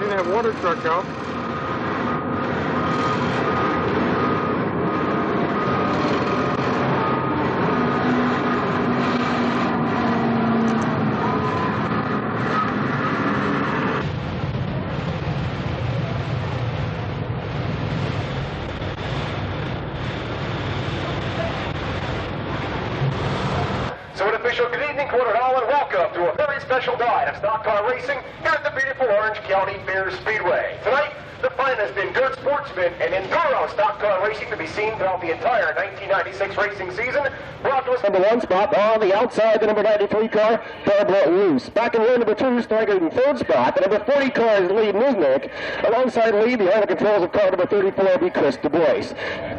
seen that water truck out. So an official good evening, quarter all, and welcome to a very special night of stock car racing here at the beautiful Orange County Fair Speedway. Tonight, the finest in Dirt Sportsman and Enduro stock car racing to be seen throughout the entire 1996 racing season. Brought to us number 1 spot on the outside, the number 93 car, Barbara Luce. Back in row number 2, striking in 3rd spot, the number 40 car is Lee Niznik. Alongside Lee, behind the controls of car number 34 will be Chris DuBois.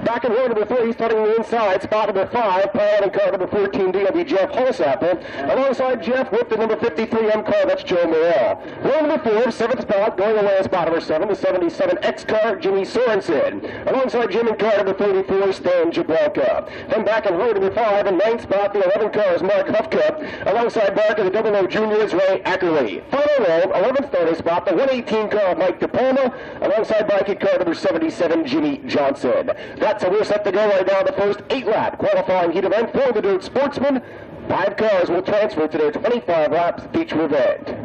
Back in row number 3, starting on the inside, spot number 5, piloting car number 14D will be Jeff Holsapple. Alongside Jeff with the number 53M car, that's Joe Morrell. Row number 4, 7th spot, going away at spot number 7, the 77X car, Jimmy Sorensen. Alongside Jim in car number 34, Stan Jablonka. Then back in row number 5, and 9th spot, the 11 car is Mark Huffcup. Alongside Mark of the 00 Junior is Ray Ackerley. Final row, 11th starting spot, the 118 car, Mike DePalma. Alongside Mikey car number 77, Jimmy Johnson. That's how we're set to go right now, the first 8-lap qualifying heat event for the Dirt Sportsman. 5 cars will transfer to their 25 laps each event.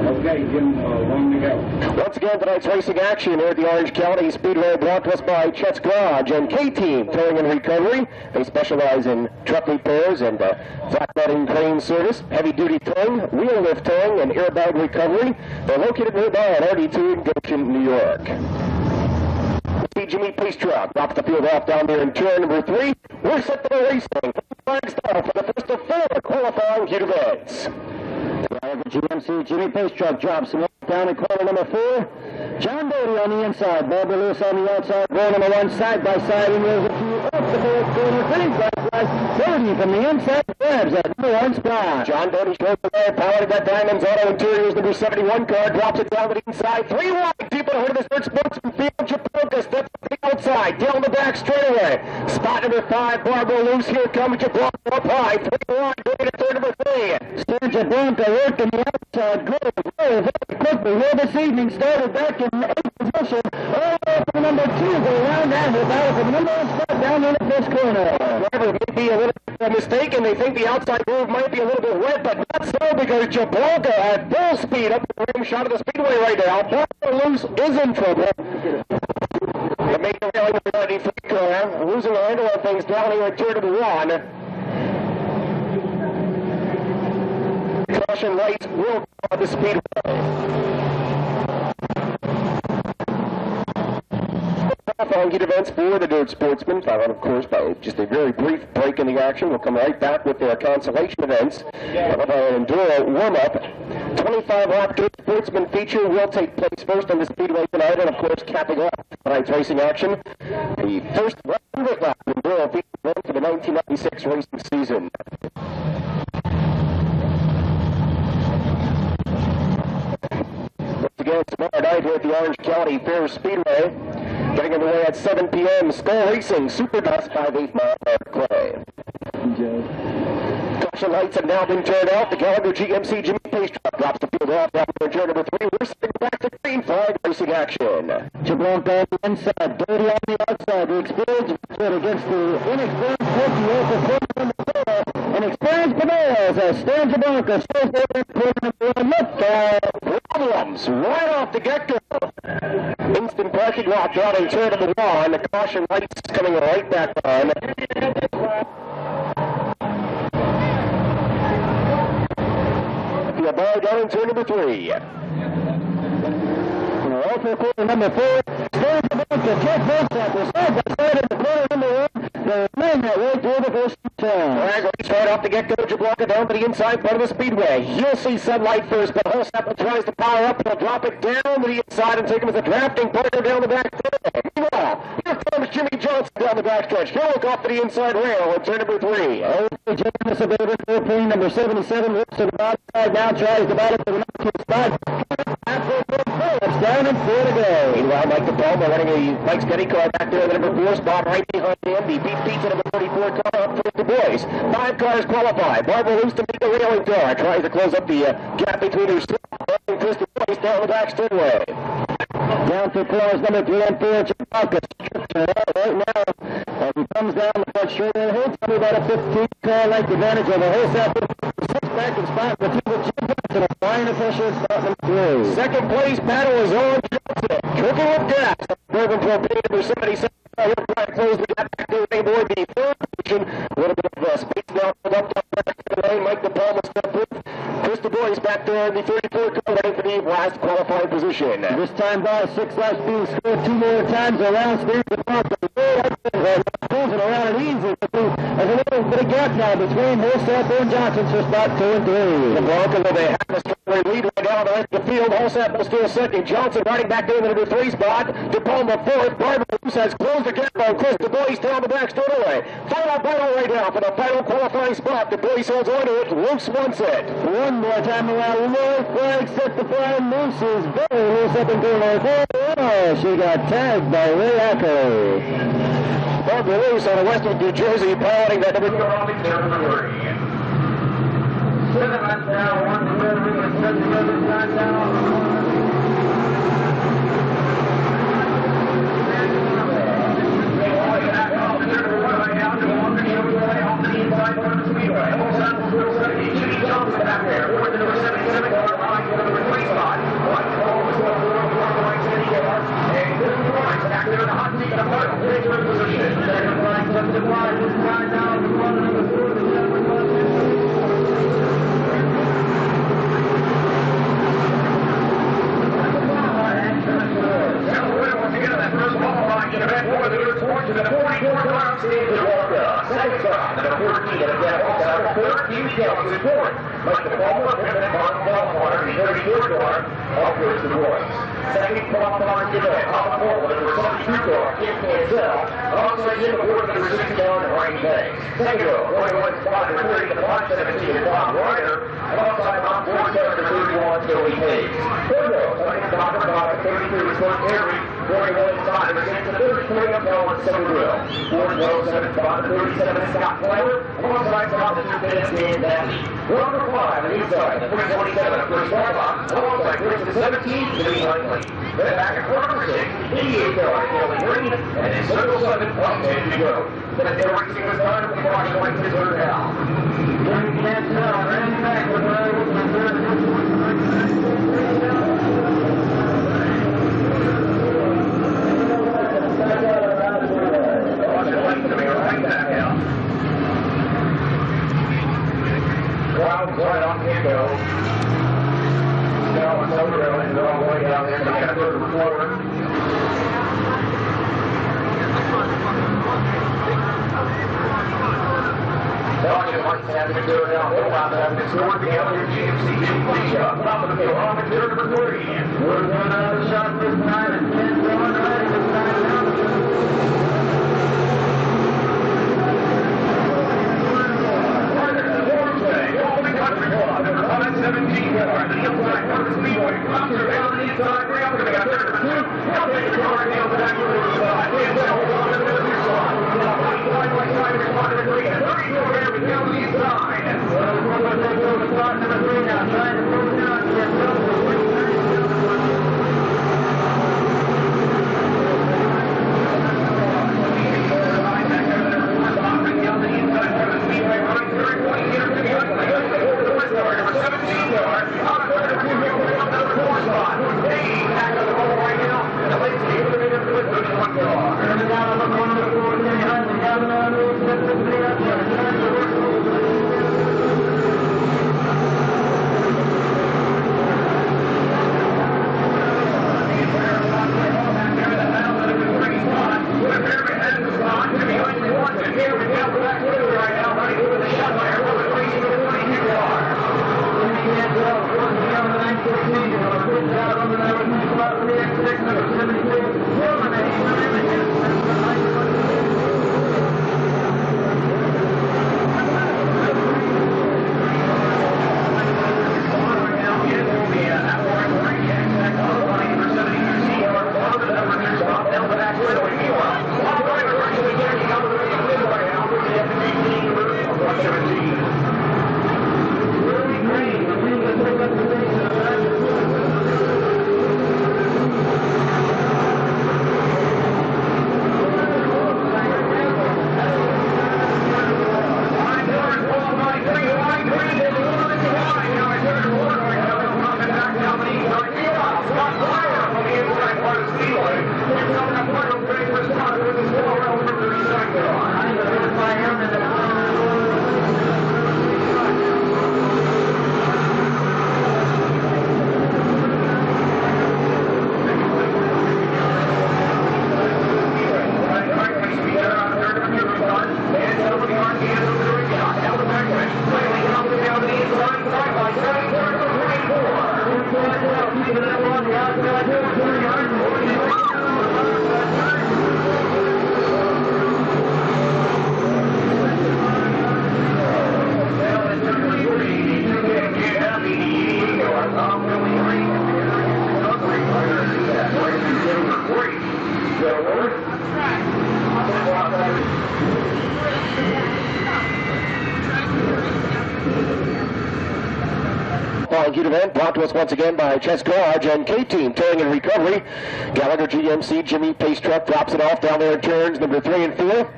Okay, Jim, 1 to go. Once again, tonight's racing action here at the Orange County Speedway, brought to us by Chet's Garage and K-Team Towing and Recovery. They specialize in truck repairs and flatbed crane service, heavy-duty towing, wheel lift towing, and airbag recovery. They're located nearby on RD2 in Goshen, New York. Jimmy Police Truck drops the field off down there in turn number 3. We're set to go racing. Flag start for the first of 4 qualifying heat events. GMC Jimmy Police Truck drops him down in corner number 4. John Doty on the inside, Barbara Lewis on the outside, row number 1 side by side, and there's a few up the fourth corner, finish by Doty from the inside grabs at number 1 spot. John Doty straight away, piloted that Diamonds Auto Interiors number 71 car, drops it down to the inside, 3 wide, deep in the hood of the Dirt Sportsman field. Jablonka steps to the outside, down the back straightaway. Spot number 5, Barbara Loose, here comes Jablonka up high, 3 wide, going to turn number 3. Stan Jablonka working the outside, good, very quickly. Here this evening started back in 8th position, all the way from number 2, go around that with out from number 1 spot down in the first corner. Driver may be a little bit mistaken. They think the outside groove might be a little bit wet, but not so, because Jablonka at full speed up the rim shot of the speedway right now. Barbara Loose is in trouble. The major rally with the 93 car, losing the handle of things down here at turn number 1. Caution lights will go on the speedway. Qualifying heat events for the Dirt Sportsman, followed, of course, by just a very brief break in the action. We'll come right back with their consolation events. Followed by an Enduro warm-up. 25-lap Dirt Sportsman feature will take place first on the Speedway tonight, and, of course, capping off tonight's racing action, the first 100-lap Enduro feature for the 1996 racing season. Once again, tomorrow night here at the Orange County Fair Speedway. Getting underway at 7 p.m. Skull Racing Super Dust 5/8 mile clay. Caution lights have now been turned out. The Gallagher GMC Jimmy Police Truck drops the field off down there in turn number 3. We're sitting back to green flag racing action. Jablonka on the inside, Doty on the outside. The experienced against the inexperienced 58 for corner number 4. And experienced Panels as Stan Jablonka shows over corner number 1. Look, problems right off the get-go. Instant parking lot down in turn number 1. The caution lights coming right back on. The bar down in turn number 3. Also corner number 4. Stan Jablonka, Chet Holsapple, side by side in the corner number 1. The man that way through the first turn. Right off the get-go, Jablonka down to the inside part of the speedway. He'll see sunlight first, but Holsapple tries to power up. He'll drop it down to the inside and take him as a drafting partner down the back stretch. Meanwhile, here comes Jimmy Johnson down the backstretch. He'll look off to the inside rail in turn number 3. James Abater, airplane number 77, looks to the bottom side now, tries the bottom to the next spot. Phillips down and 4 to go. Meanwhile, Mike DePalma running a Mike's Petty car back there in the number 4 spot right behind him. He beats the number 34 car up for the boys. 5 cars qualify. Barbara loose to meet the railing car. Tries to close up the gap between herself and Chris DeBois down the back straightaway. Down through corners number 3 and 4, Chewbacca. Right now, as he comes down the front straight, and he'll tell me about a 15-car length advantage over wholesale. 6 back in spot for Jim applying the pressure in spot number 3. Second place battle is on. Triple with gas. Moving for a pay number 77. We'll try to close the gap back to Rainbow. The third position. A little bit of space now up top back to the lane. Mike DePalma step through. Chris DeBois back there in the 34 car ready for the last qualifying position. This time by 6 laps being scored 2 more times around Steve closing around it easy. There's a little bit of gap now between Holsapple and Johnson for spot 2 and 3. The Broncos with a half a straightaway lead right now on the rest of the field. Holsapple still second. Johnson riding back there in the number 3 spot. DePalma fourth. Barbara has closed the gap on Chris DeBois down the back straightaway. Final battle right now for the final qualifying spot. DeBois holds on to it. Luce wants it. One more time around. Low flag set the flag. Luce is very loose up in corner 4. Oh, she got tagged by Ray Ackley. Barbara Luce out of Western New Jersey piloting that number 3. 7 laps now, 1 to go, we're going to set the other side down. On the inside part of the Speedway. Holsapple still 70. Jimmy Johnson back there. Over the number 77 car, riding for the number 3 spot. Right ball was going to the right city car. And Bill Lawrence back there in the hot seat in the final. Third position. Second flag, 75. This side down to one number 4. The number 1. First ball line in event 4 of the Dirt Sportsman, the 44 car stage of Walker. Second spot, number 14, and again, Walker. Third, Hugh Jones is fourth. Mike DePalma, fifth, Mark Qualifier, the 34 car, off Chris DeBois. Second qualifying event, off the pole, number 72 car, Kim Cancel. Alongside him, the fourth, number 61, Rain Bay. Second row, 41 spot, number 30, the 517, Bob Ryder. Alongside Bob 47, number 31, Joey Hayes. Third row, second spot, number 33, Scott Terry. 41 spot, number 6, the 33 up now on Somerville. 407 spot, the 37 Scott Fowler. Alongside spot, the 2 minutes, Dan Daffy. Number 5 on the inside, the 327, Chris Barlock. Alongside Chris, the 17, Jimmy Huntley. Then back at corner 6, 88 yard, Kelly Green. And in circle 7, up Andrew Rowe. Then at their racing was done, the watch like this are now. Jimmy Cancel, running back with Crowd's right on Pico. Now it's over there, and they're all going down there. They got a third recorder. Dodgers like to have it there now. They'll have to have it scored together. GMC shot. Top of the field. On the third number 30. We're going another shot this time. And 10 going right this time down. qualifying heat event brought to us once again by Chet's Garage and K-Team Towing and Recovery. Gallagher GMC Jimmy Pace Truck drops it off down there in turns number 3 and 4.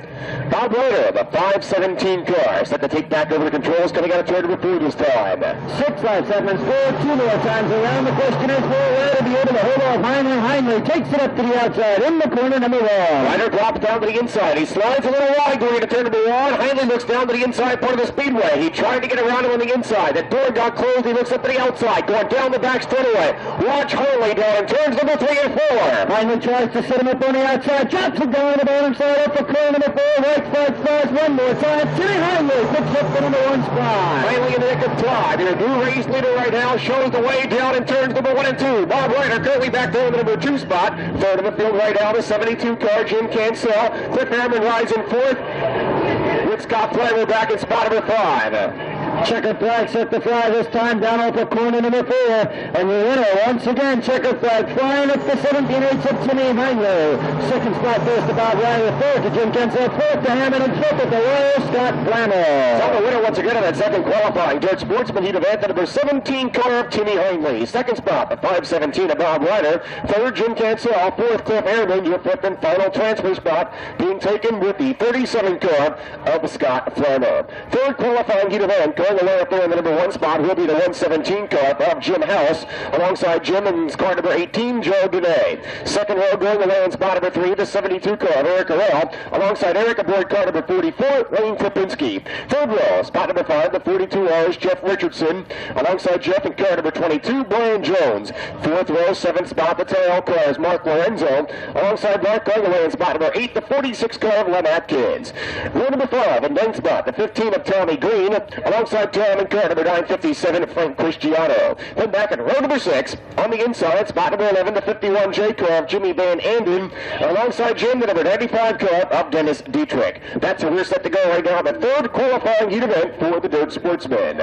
Bob Ryder, the 517 car, set to take back over the controls, coming out of turn number 4 this time. 6 5 segments forward, 2 more times around. The question is, will Ryder be able to hold off Heinley? Heinley takes it up to the outside in the corner number 1. Ryder drops down to the inside. He slides a little wide going into turn number 1. Heinley looks down to the inside part of the speedway. He tried to get around him on the inside. The door got closed. He looks up to the outside, going down the back straightaway. Watch Heinley down in turns number 3 and 4. Heinley tries to set him up on the outside, drops it down on the bottom side, up for corner number 4, right side flies one more time. Jimmy Heinley picks up the number 1 spot. Heinley in the nick of time. Your new race leader right now shows the way down in turns number 1 and 2. Bob Ryder currently back there in the number 2 spot. Third in the field right now, the 72 car, Jim Cancel. Cliff Harriman rides in 4th. With Scott Flavor back in spot number 5. Checkered flag set to fly this time down off the corner number 4. And the winner once again, checkered flag flying up the 17-8 to Jimmy Heinley. Second spot goes to Bob Ryder, 3rd to Jim Kensel, 4th to Hammond, and 5th at the Royal Scott Flammer. So the winner once again in that second qualifying Dirt Sportsman heat event, the number 17 car of Timmy Heinley. Second spot, the 517 of Bob Ryder. 3rd, Jim Cancel. 4th, Cliff Harriman. Your 5th and final transfer spot being taken with the 37 car of Scott Flammer. Third qualifying heat event, going away up there in the number 1 spot will be the 117 car of Jim House, alongside Jim and car number 18, Joe Dene. Second row going away in spot number 3, the 72 car of Eric Arell, alongside Eric aboard car number 44, Wayne Krupinski. Third row, spot number 5, the 42R's Jeff Richardson, alongside Jeff and car number 22, Brian Jones. Fourth row, 7th spot, the tail cars, Mark Lorenzo, alongside Mark going away in spot number 8, the 46 car of Lem Atkins. Row number 5, in 9th spot, the 15 of Tommy Green, alongside Tom and car number 957, Frank Cristiano. Then back at row number 6, on the inside, spot number 11, the 51 J car of Jimmy Van Anden, alongside Jim, the number 95 car of Dennis Dietrich. That's where we're set to go right now, the third qualifying heat event for the Dirt Sportsman.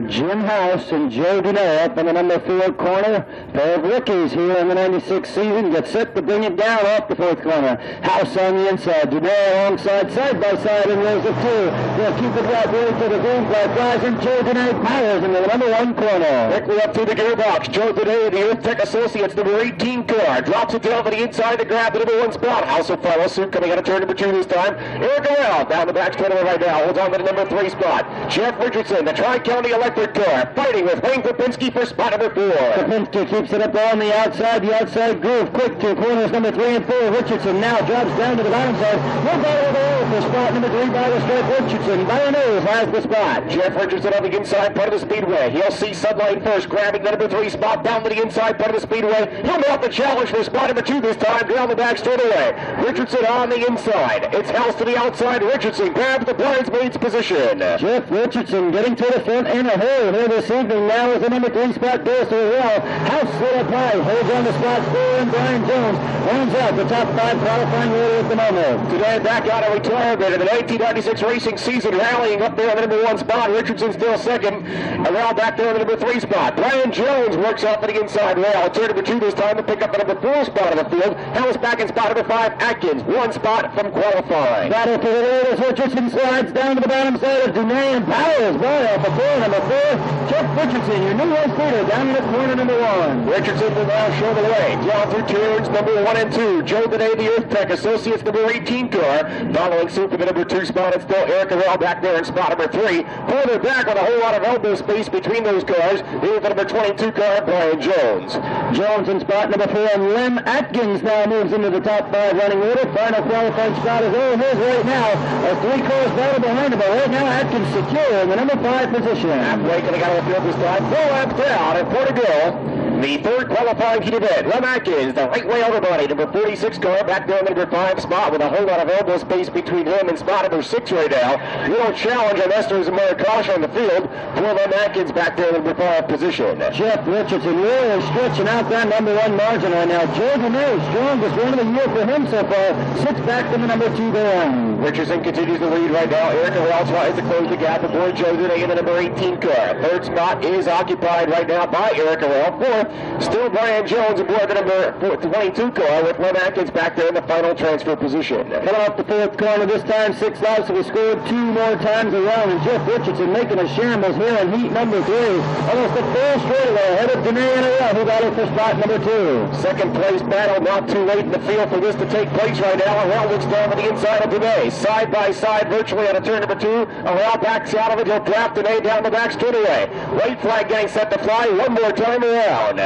Jim House and Joe Dene up in the number 4 corner. Pair of rookies here in the 96 season get set to bring it down off the 4th corner. House on the inside, Dene alongside, side by side in rows of 2. They'll keep it right there to the green flag flies, and Joe Dene powers into the number 1 corner. Quickly up through the gearbox, Joe Dene, the Earth Tech Associates, number 18 car, drops it down to the inside to grab the number 1 spot. House will follow suit, coming out of turn number 2 this time. Eric Arell down the back straightaway right now, holds on to the number 3 spot. Jeff Richardson, the Tri-County Electric car, fighting with Wayne Krupinski for spot number 4. Krupinski keeps it up on the outside groove, quick to corners number 3 and 4. Richardson now drops down to the bottom side. No battle at all for spot number 3 by the stripe. Richardson by a nose has the spot. Jeff Richardson on the inside part of the speedway. He'll see Sunlight first, grabbing the number 3 spot down to the inside part of the speedway. He'll mount the challenge for spot number 2 this time, down the back straightaway. Richardson on the inside. It's House to the outside. Richardson grabs the bridesmaid's position. Jeff Richardson getting to the front in a hurry here this evening. Now as the number 3 spot goes to the well. House slid up high, holds on the spot 4, and Brian Jones runs out the top 5 qualifying order at the moment. Today back out of retirement in the 1996 racing season, rallying up there in the number 1 spot. Richardson still second. Around back there in the number 3 spot. Brian Jones works off at the inside rail. Turn number 2 this time to pick up the number 4 spot of the field. House back in spot number 5. Atkins, 1 spot from qualifying. Battle for the lead as Richardson slides down to the bottom side of Dene and powers by off the floor. Number 4, Jeff Richardson, your new race leader, down in the corner number 1. Richardson will now show the way. Down through turns number 1 and 2. Joe Dene, the Earth Tech Associates, number 18 car. Following suit for the number 2 spot, it's still Eric Arell back there in spot number 3. Further back with a whole lot of elbow space between those cars. Here's the number 22 car, Brian Jones. Jones in spot number 4, and Lem Atkins now moves into the top 5 running order. Final qualifying spot is over his right now. As 3 cars battle behind him, but right now Atkins secure in the number 5 position. Halfway coming out of the field this time. 4 laps down at Portugal. The third qualifying heat event. Lem Atkins, the right way overbody, number 46 car, back there in the number 5 spot with a whole lot of elbow space between him and spot number 6 right now. Little challenge unless there's a more caution on the field for Lem Atkins back there in the number 5 position. Jeff Richardson really stretching out that number 1 margin right now. Joe Dene, strongest run of the year for him so far, sits back to the number 2 going. Richardson continues to lead right now. Eric Arell tries to close the gap aboard Joe Dene in the number 18 car. Third spot is occupied right now by Eric Arell. 4th, Still Brian Jones aboard the number 22 car with Len Atkins back there in the final transfer position. Cut off the fourth corner this time, 6 laps, so we scored 2 more times around, and Jeff Richardson making a shambles here in heat number 3. Almost a full straightaway ahead of Danae Interrell, who got it for spot number 2. Second place battle, not too late in the field for this to take place right now. Arell looks down to the inside of Danae. Side by side, virtually on a turn number 2. Arell backs out of it. He'll drop Danae down the back straightaway. White flag getting set to fly one more time around.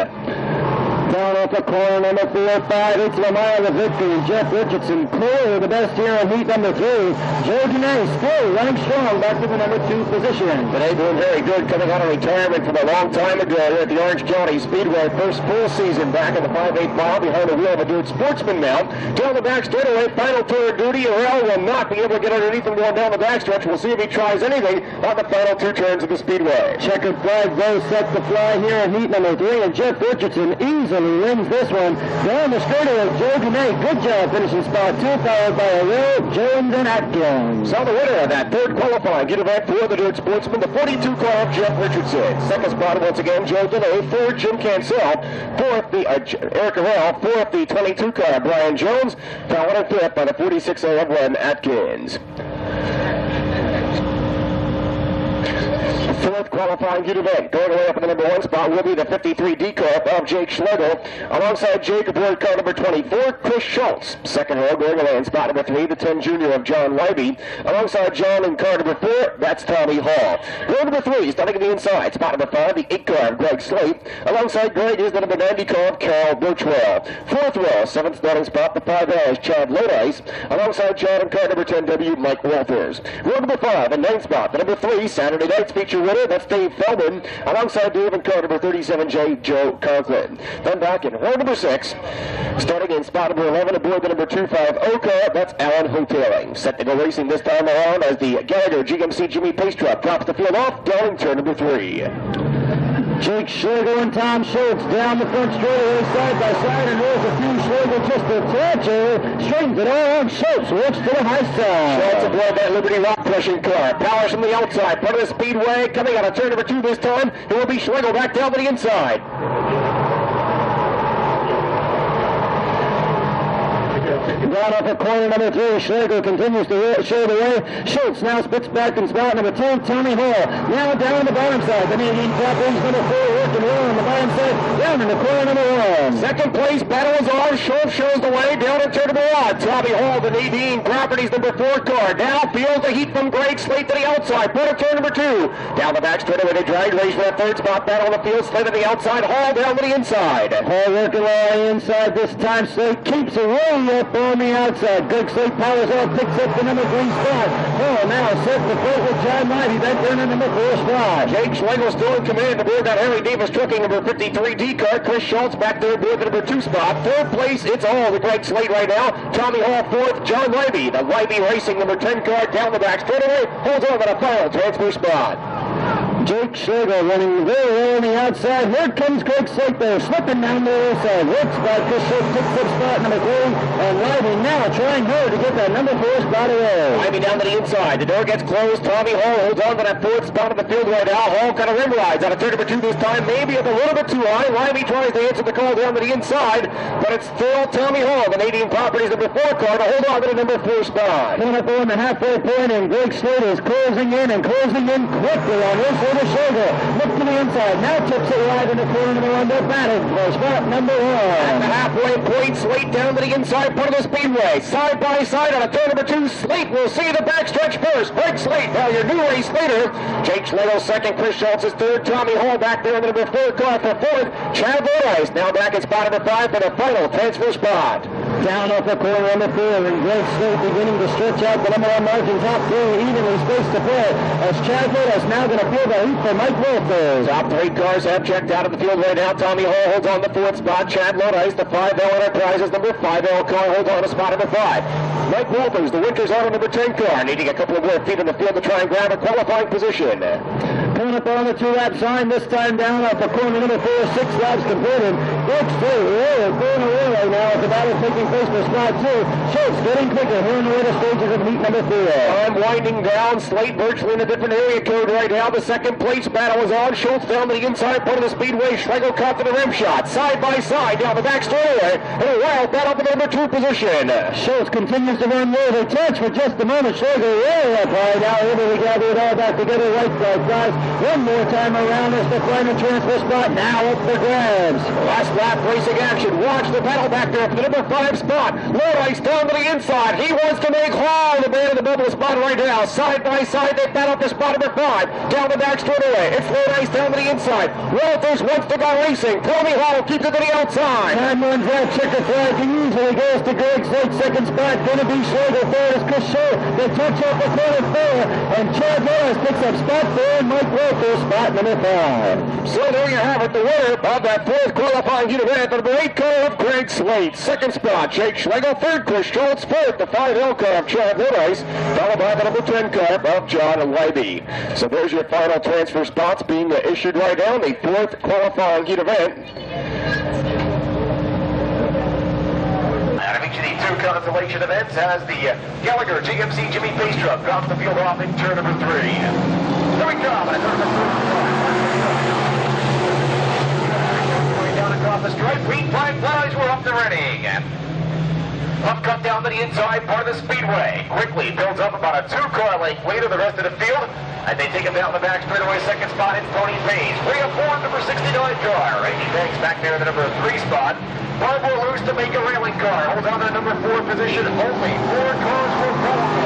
Down off the corner, number 4, 5/8 of a mile of victory. Jeff Richardson clearly the best here in heat number 3. Joe Danae still running strong back to the number 2 position. Danae doing very good, coming out of retirement from a long time ago here at the Orange County Speedway. First full season back in the 5/8 mile behind the wheel of a Dirt Sportsman mount. Down the back straightaway, final tour of duty. Arell will not be able to get underneath him going down the backstretch. We'll see if he tries anything on the final 2 turns of the Speedway. Checkered flag goes set to fly here in heat number 3, and Jeff Richardson easily wins this one. Down the straightaway, Joe Danae, good job finishing spot 2, followed by Arell, Jones, and Atkins. So the winner of that third qualifying heat event for the Dirt Sportsman, the 42 car of Jeff Richardson. Second spot once again, Joe Danae. Third, Jim Cancel. Fourth, Eric Arell. Fourth, the 22 car, Brian Jones. Followed in fifth by the 46A of Len Atkins. Fourth qualifying heat event. Going away up in the number 1 spot will be the 53D car of Jake Schlegel. Alongside Jake aboard car number 24, Chris Schultz. Second row going away in spot number 3, the 10 junior of John Leiby. Alongside John in car number 4, that's Tommy Hall. Row number 3, starting at the inside, spot number 5, the 8 car of Greg Slate. Alongside Greg is the number 90 car of Carl Birchwell. Fourth row, 7th starting spot, the 5L is Chad Lodice. Alongside Chad in car number 10W, Mike Walters. Row number 5, and 9th spot, the number 3, Saturday night's feature winner, that's Dave Feldman, alongside Dave in car number 37J, Joe Conklin. Then back in row number 6, starting in spot number 11 aboard the number 25 car, that's Alan Hoteling. Set to go racing this time around as the Gallagher GMC Jimmy Pace truck drops the field off down in turn number 3. Jake Schlegel and Tom Schultz down the front straightaway side by side, and there's a few Schlegel just a touch straightens it all on. Schultz works to the high side. Schultz aboard that Liberty Rock crushing car. Powers from the outside, front of the Speedway, coming out of turn number 2 this time. It will be Schlegel back down to the inside. Down off of corner number 3, Schlegel continues to show the way. Schultz now spits back in spot number 2, Tommy Hall. Now down the bottom side, the Canadian Properties number 4, working well on the bottom side, down in the corner number 1. Second place battle is on. Schultz shows the way down in turn number 1. Tommy Hall, the Nadine Properties number 4 car. Now feels the heat from Greg Slate to the outside. Put a turn number 2. Down the back straightaway, they drag race for that third spot battle on the field. Slate to the outside, Hall down to the inside. Hall working well on the inside this time. Slate keeps it way up on the outside. Greg Slate powers off, picks up the number 3 spot. Hall now set the fight with John Leiby back there in the number 4 spot. Jake Schlegel still in command aboard that Harry Davis trucking number 53D car. Chris Schultz back there aboard the number 2 spot. Third place, it's all to Greg Slate right now. Tommy Hall fourth, John Leiby, the Leiby Racing number 10 car down the back straightaway, holds on to the final transfer spot. Jake Schlegel running very well on the outside. Here comes Greg Slate there, slipping down the other side. Works by Chris Schultz, picks up spot number 3, and Leiby now trying hard to get that number 4 spot away. Leiby down to the inside. The door gets closed. Tommy Hall holds on to that 4th spot of the field right now. Hall kind of rim rides out of turn number 2 this time. Maybe up a little bit too high. Leiby tries to answer the call down to the inside, but it's still Tommy Hall, the Canadian Properties number 4 car, to hold on to the number 4 spot. Coming up on the halfway point, and Greg Slate is closing in quickly on his over shoulder. Look to the inside. Now tips it wide in the corner number 1. They're batting for spot number 1. At the halfway point, Slate down to the inside part of the Speedway. Side by side on a turn number 2. Slate will see the backstretch first. Greg Slate, now your new race leader. Jake Schlegel second. Chris Schultz is third. Tommy Hall back there in the number 4 car for fourth. Chad Lodice now back in spot number 5 for the final transfer spot. Down off the corner number 4, and Greg Slate beginning to stretch out the number 1 margin. Top 3 evenly spaced to play, as Chad Lodice now going to feel the heat for Mike Walters. Top 3 cars have checked out of the field right now. Tommy Hall holds on the 4th spot. Chad Lodice, the 5L Enterprises number 5L car, holds on to spot number 5. Mike Walters, the Winters Auto number 10 car, needing a couple of more feet in the field to try and grab a qualifying position. Coming up on the 2-lap sign, this time down off the corner number 4, 6 laps completed. Greg Slate really going away right now at the battle taking place for spot 2. Chet's getting quicker here in the later stages of heat number 4. Time winding down. Slate virtually in a different area code right now. The second place battle is on. Schultz down to the inside part of the speedway. Schlegel caught to the rim shot. Side by side down the back straightaway. And a wild battle for the number 2 position. Schultz continues to run low. They touch for just a moment. Schlegel way up high now, able to gather it all back together. Right side guys. One more time around us to find the transfer spot. Now up for grabs. Last lap racing action. Watch the battle back there for the number 5 spot. Low ice down to the inside. He wants to make hall. The man in the bubble spot right now. Side by side, they battle for spot number 5. Down the back straightaway. It's low ice down to the inside. Walters wants to go racing. Tommy Hall keeps it to the outside. Time runs out. Checker flag. He usually goes to Greg Slate. Second spot. Gonna be Schlegel. Third is Chris Shea. They touch off the corner 4. And Chad Norris picks up spot 4. And Mike Walters spot number 5. So there you have it. The winner of that 4th qualifying heat event, the number 8 car of Greg Slate. Second spot, Jake Schlegel. Third, Chris Schultz. Fourth, the 5L car of Chad Norris. Followed by the number 10 car of John Leiby. So there's your final transfer spots being issued right now in the 4th qualifying heat event. Out of each of the 2 consolation events as the Gallagher GMC Jimmy Pace truck drops the field off in turn number 3. Here we come. Going down across the stripe. Green flag flies. We're up and running. Up cut down to the inside part of the speedway. Quickly builds up about a 2-car length lead of the rest of the field. And they take him down the back straightaway. Second spot in Tony Page. 3 of 4, number 69 car. Randy Banks back there in the number 3 spot. 5 more loose to make a railing car. Holds on to the number 4 position. Only 4 cars will qualify.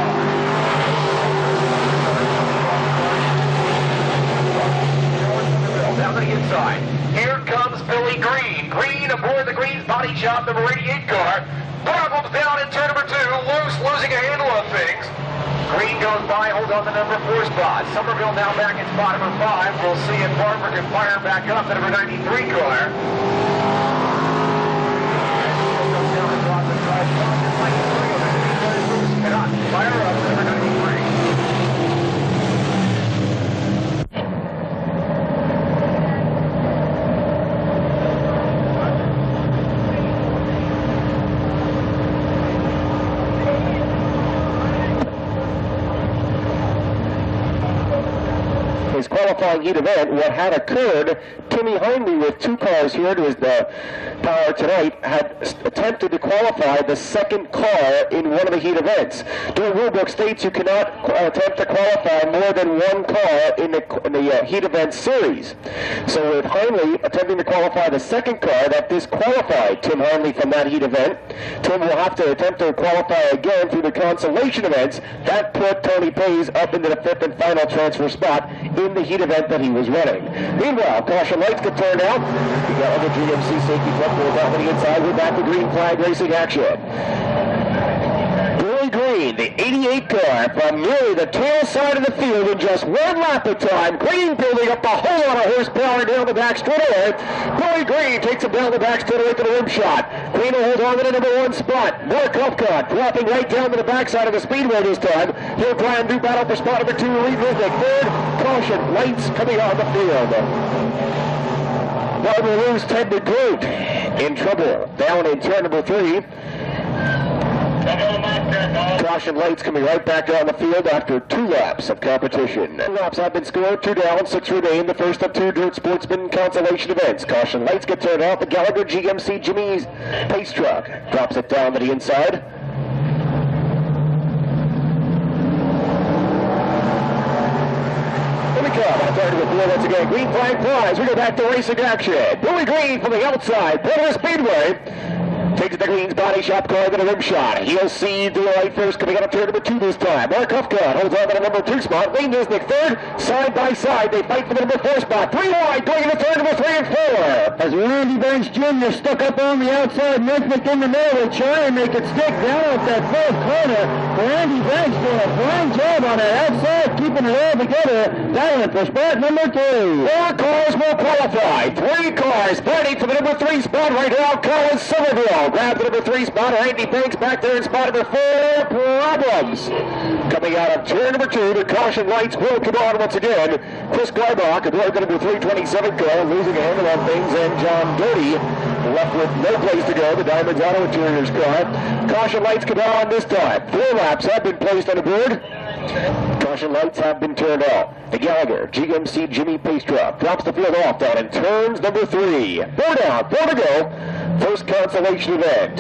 Down to the inside. Here comes Billy Green. Green aboard the Green's Body Shop number 88 car. Problems down in turn number 2. Loose, losing a handle on things. Green goes by, holds on the number 4 spot. Somerville now back in spot number 5. We'll see if Barber can fire back up the number 93 car. Cannot fire up the number 93. His qualifying heat event, what had occurred, Timmy Hindley with 2 cars here to his power tonight had attempted to qualify the 2nd car in one of the heat events. The rulebook states you cannot attempt to qualify more than 1 car in the heat event series. So with Hindley attempting to qualify the 2nd car, that disqualified Tim Hindley from that heat event. Tim will have to attempt to qualify again through the consolation events. That put Tony Pays up into the 5th and final transfer spot in the heat event that he was running. Meanwhile, caution lights get turned out. We got other GMC safety truck goes out to the inside. We're back to green flag racing action. Billy Green, the 88 car, from nearly the tail side of the field in just 1 lap of time. Green building up a whole lot of horsepower down the back straightaway. Billy Green takes him down the back straightaway to the rim shot. Green will hold on to the number 1 spot. More Cuffcott dropping right down to the backside of the speedway this time. He'll try and do battle for spot number 2. Reed Riznick third. Caution lights coming on the field. Barbara Lewis, Ted McGroot in trouble down in turn number 3. Caution lights coming right back down the field after 2 laps of competition. 2 laps have been scored, 2 down, 6 remain. The first of 2 Dirt Sportsman consolation events. Caution lights get turned off. The Gallagher GMC Jimmy's Pace truck drops it down to the inside. Here we come. On target with blue once again. Green flag flies. We go back to racing action. Billy Green from the outside. Part of the speedway. Takes the Green's Body Shop car to the rim shot. He'll see the right first coming out of turn number 2 this time. Mark Huffcott holds on to the number 2 spot. Wayne Nisnick third. Side by side, they fight for the number 4 spot. 3 wide, going into turn number 3 and 4. As Randy Banks Jr. stuck up on the outside, Nisnick in the middle. They try and make it stick down at that 4th corner. Randy Banks doing a fine job on that outside, keeping it all together. Down for spot number 2. 4 cars will qualify. 3 cars fighting for the number 3 spot right now. Collins Somerville. Morrell grabs the number 3 spot. Randy Banks back there in spot number 4. Problems. Coming out of turn number 2, the caution lights will come on once again. Chris Garbach, aboard the number 327 car, losing a handle on things, and John Doty left with no place to go. The Diamonds Auto Interiors car. Caution lights come on this time. 4 laps have been placed on the board. Caution lights have been turned off. The Gallagher GMC Jimmy Pace truck drops the field off down in turns number 3. 4 down, 4 to go. First consolation event.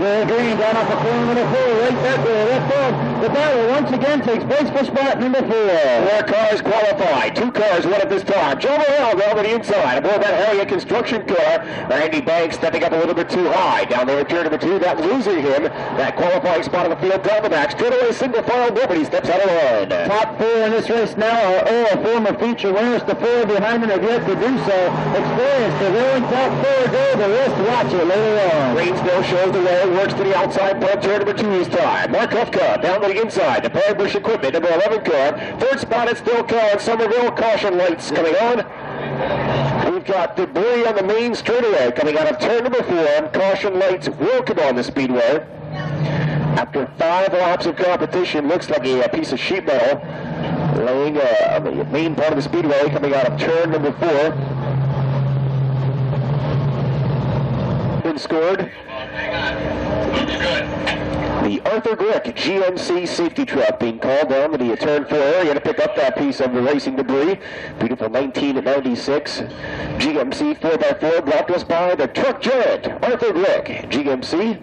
Green down off the corner number 4, right back there, left on. The battle once again takes place for spot number 4. 4 cars qualify. 2 cars won at this time. Joe Morrell down to the inside aboard that Harriet construction car. Randy Banks stepping up a little bit too high. Down there at turn number 2, that losing him. That qualifying spot on the field down the back. Straight away single file, nobody steps out of line. Top 4 in this race now are all former feature winners. The 4 behind them have yet to do so. Experience to rolling top 4 go. The rest watch it later on. Green still shows the way. Works to the outside front, turn number 2 this time. Mark Huffcutt down to the inside. The Parabush equipment, number 11 car. 3rd spot is still Colin Somerville. Caution lights coming on. We've got debris on the main straightaway coming out of turn number 4. Caution lights will come on the speedway. After 5 laps of competition, looks like a piece of sheet metal laying on the main part of the speedway coming out of turn number 4. Been scored. The Arthur Glick GMC safety truck being called down to the turn 4 area to pick up that piece of the racing debris. Beautiful 1996 GMC 4x4 brought to us by the truck giant Arthur Glick GMC.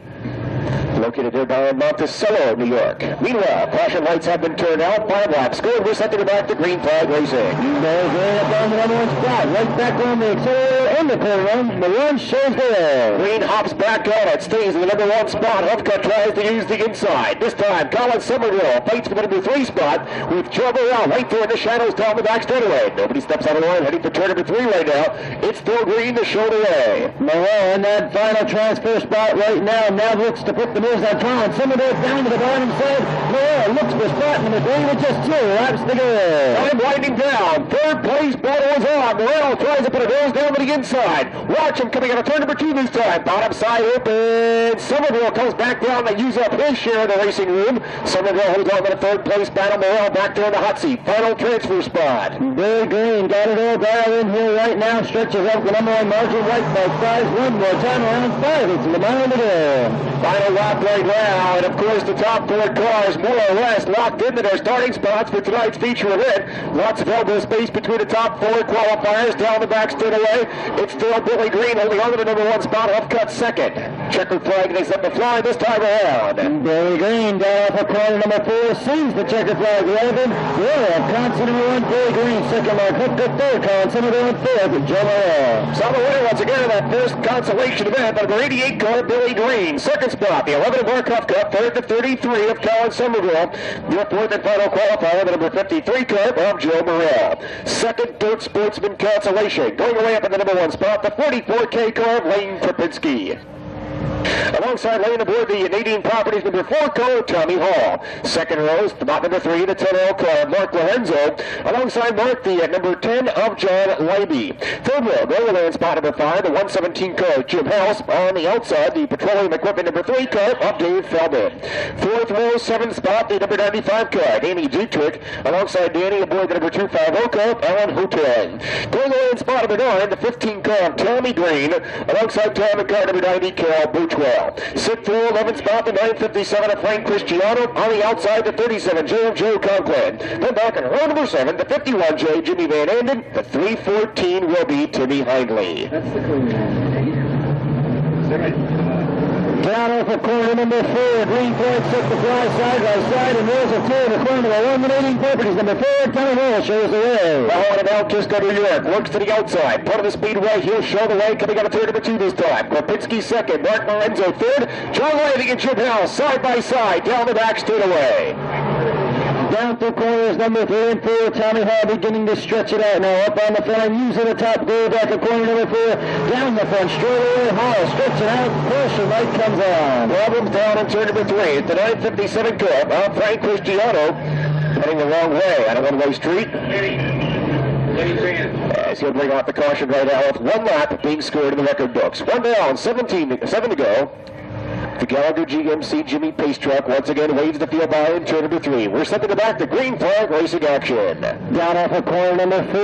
Located there by Monticello, New York. Meanwhile, caution lights have been turned out. 5 laps scored. We're set to go back to green flag racing. There's way up on the number 1 spot. Right back on the accelerator in the corner run. The 1 shows the way. Green hops back on it. Stays in the number 1 spot. Huffcutt tries to use the inside. This time, Colin Somerville fights for the number 3 spot with Joe Morrell right there in the shadows down the back straightaway. Nobody steps out of line. Heading for turn number 3 right now. It's still green to show the way. Morrell in that final transfer spot right now. Now looks to put the moves on Colin Somerville down to the bottom side. Morrell looks for spot number 3 with just 2 laps to go. Time winding down. 3rd place battle is on. Morrell tries to put a nose down to the inside. Watch him coming out of turn number 2 this time. Bottom side open. Somerville comes back down to use up his share of the racing room. Somerville holds on to the 3rd place battle. Morrell back there in the hot seat. Final transfer spot. Billy Green got it all dialed in here right now. Stretches up the number 1 margin right by 5. 1 more time around 5. It's the mile to go. Final lap right now, and of course the top 4 cars more or less locked into their starting spots for tonight's feature event. Lots of elbow space between the top 4 qualifiers down the back straightaway. It's still Billy Green holding on to the number 1 spot. Huffcutt 2nd. Checkered flag takes up the fly this time around. And Billy Green down off of corner number 4 sees the checkered flag waving. Yeah, Conson number 1, Billy Green. 2nd mark, Huffcutt 3rd. Colin Somerville in 4th. Joe Morrell. So the winner once again in that first consolation event, the number 88 car, Billy Green. 2nd spot, the 11 of Mark Huffcutt. 3rd to 33 of Colin Somerville. Your 4th and final qualifier, the number 53 car of Joe Morrell. 2nd Dirt Sportsman consolation. Going away up in the number 1 spot, the 44K car of Lane Krapinski. Alongside laying aboard the Nadine Properties number 4 car, Tommy Hall. 2nd row, spot number 3, the 10L car, Mark Lorenzo. Alongside Mark, the number 10 of John Leiby. 3rd row, Roland spot number 5, the 117 car, Jim House. On the outside, the Petroleum Equipment number 3 car of Dave Feldman. 4th row, 7th spot, the number 95 car, Danny Dietrich. Alongside Danny aboard the number 250 car, Alan Houghton. Going away in spot number 9, the 15 car of Tommy Green. Alongside Tommy car number 90, Carol Butchwell. 6th row, 11th spot, the 957 of Frank Cristiano. On the outside, the 37J of Joe Conklin. Then back in row number 7, the 51J, Jimmy Van Anden. The 314 will be Timmy Hindley. That's the clean. Down off of corner number 4, green flag set the fly side by side, and there's a 2 in the corner, the eliminating properties. Number 4, Tommy Hall shows the way. Following about just under New York, works to the outside. Part of the speedway, he'll show the way, coming out of turn number 2 this time. Krapinski 2nd, Mark Lorenzo 3rd, John Leiby and Jim House side by side, down the back straightaway. Down through corners number 3 and 4, Tommy Hall beginning to stretch it out now. Up on the front, using the top goal back at corner number 4. Down the front, straight away, Hall stretching out. Caution light comes on. Problems down in turn number 3. It's the 957 car of Frank Cristiano. Heading the wrong way on a one-way street. As he'll bring off the caution right now with 1 lap being scored in the record books. 1 down, 7 to go. The Gallagher GMC Jimmy Pace truck once again waves the field by in turn number 3. We're set to the back to green flag racing action. Down off of corner number 4,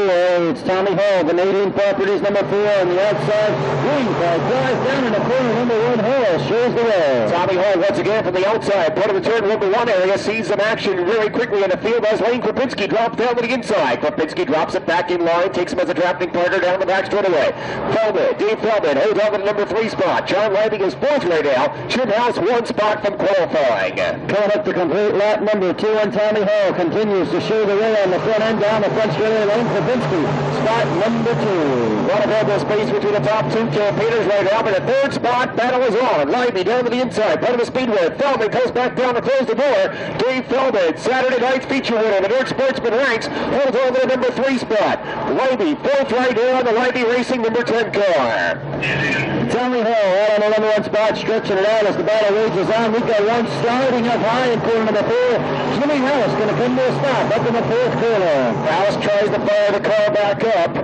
it's Tommy Hall, Canadian Properties number 4 on the outside. Green flag drives down in the corner number 1 Hall, shows the way. Tommy Hall once again from the outside, part of the turn number 1 area, sees some action very quickly in the field as Lane Krapinski drops down to the inside. Krapinski drops it back in line, takes him as a drafting partner down the back straightaway. Dave Feldman holds on to the number 3 spot. John Lighting is 4th right now. Chip House 1 spot from qualifying. Coming up to complete lap number 2, and Tommy Hall continues to show the way on the front end down the front straightaway. Lane Krapinski, spot number 2. A lot of elbow space between the top 2 campaigners right now, but the 3rd spot battle is on. Lively down to the inside, part of the Speedway. Feldman comes back down to close the door. Dave Feldman, Saturday night's feature winner, the Dirt Sportsman ranks, holds on to the number 3 spot. Lively, 4th right here on the Lively Racing number 10 car. Tommy Hall out on the number 1 spot, stretching it out as the battle rages on. We've got one starting up high in corner number 4. Jimmy House going to come to a stop up in the 4th corner. House tries to fire the car back up,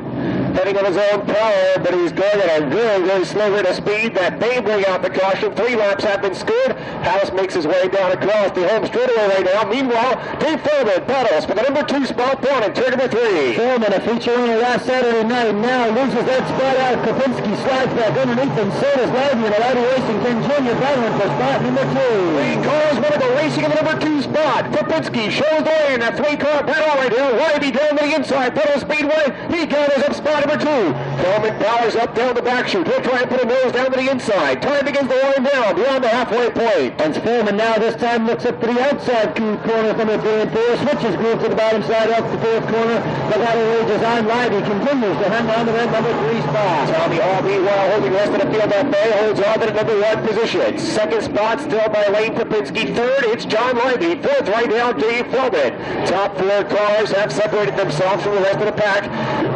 heading on his own power, but he's going at a very, very slow rate of speed. That may bring out the caution. 3 laps have been scored. House makes his way down across the home straightaway right now. Meanwhile, Dave Feldman battles for the number 2 spot down in turn number 3. Feldman, a feature winner last Saturday night, now loses that spot out. Krapinski slides back underneath him. So does Lively and Lively Racing Ken Jr. battling for spot number 2. 3 cars want to go racing in the number 2 spot. Krapinski shows the way in that 3-car battle right here. Lively down to the inside, Pedal Speedway. He gathers up spot number 2. Feldman powers up down the back chute. He'll try and put a nose down to the inside. Time begins the line down beyond the halfway point. And Feldman now this time looks up to the outside corner from the 3 and 4. Switches groove to the bottom side up the 4th corner. The battle rages on. Lively continues to hang on to that number 3 spot. Tommy Hall, meanwhile, holding the rest of the field that way, holds on to the number 1 position. 2nd spot still by Lane Krapinski. 3rd, it's John Lively. 4th right now, Dave Feldman. Top 4 cars have separated themselves from the rest of the pack.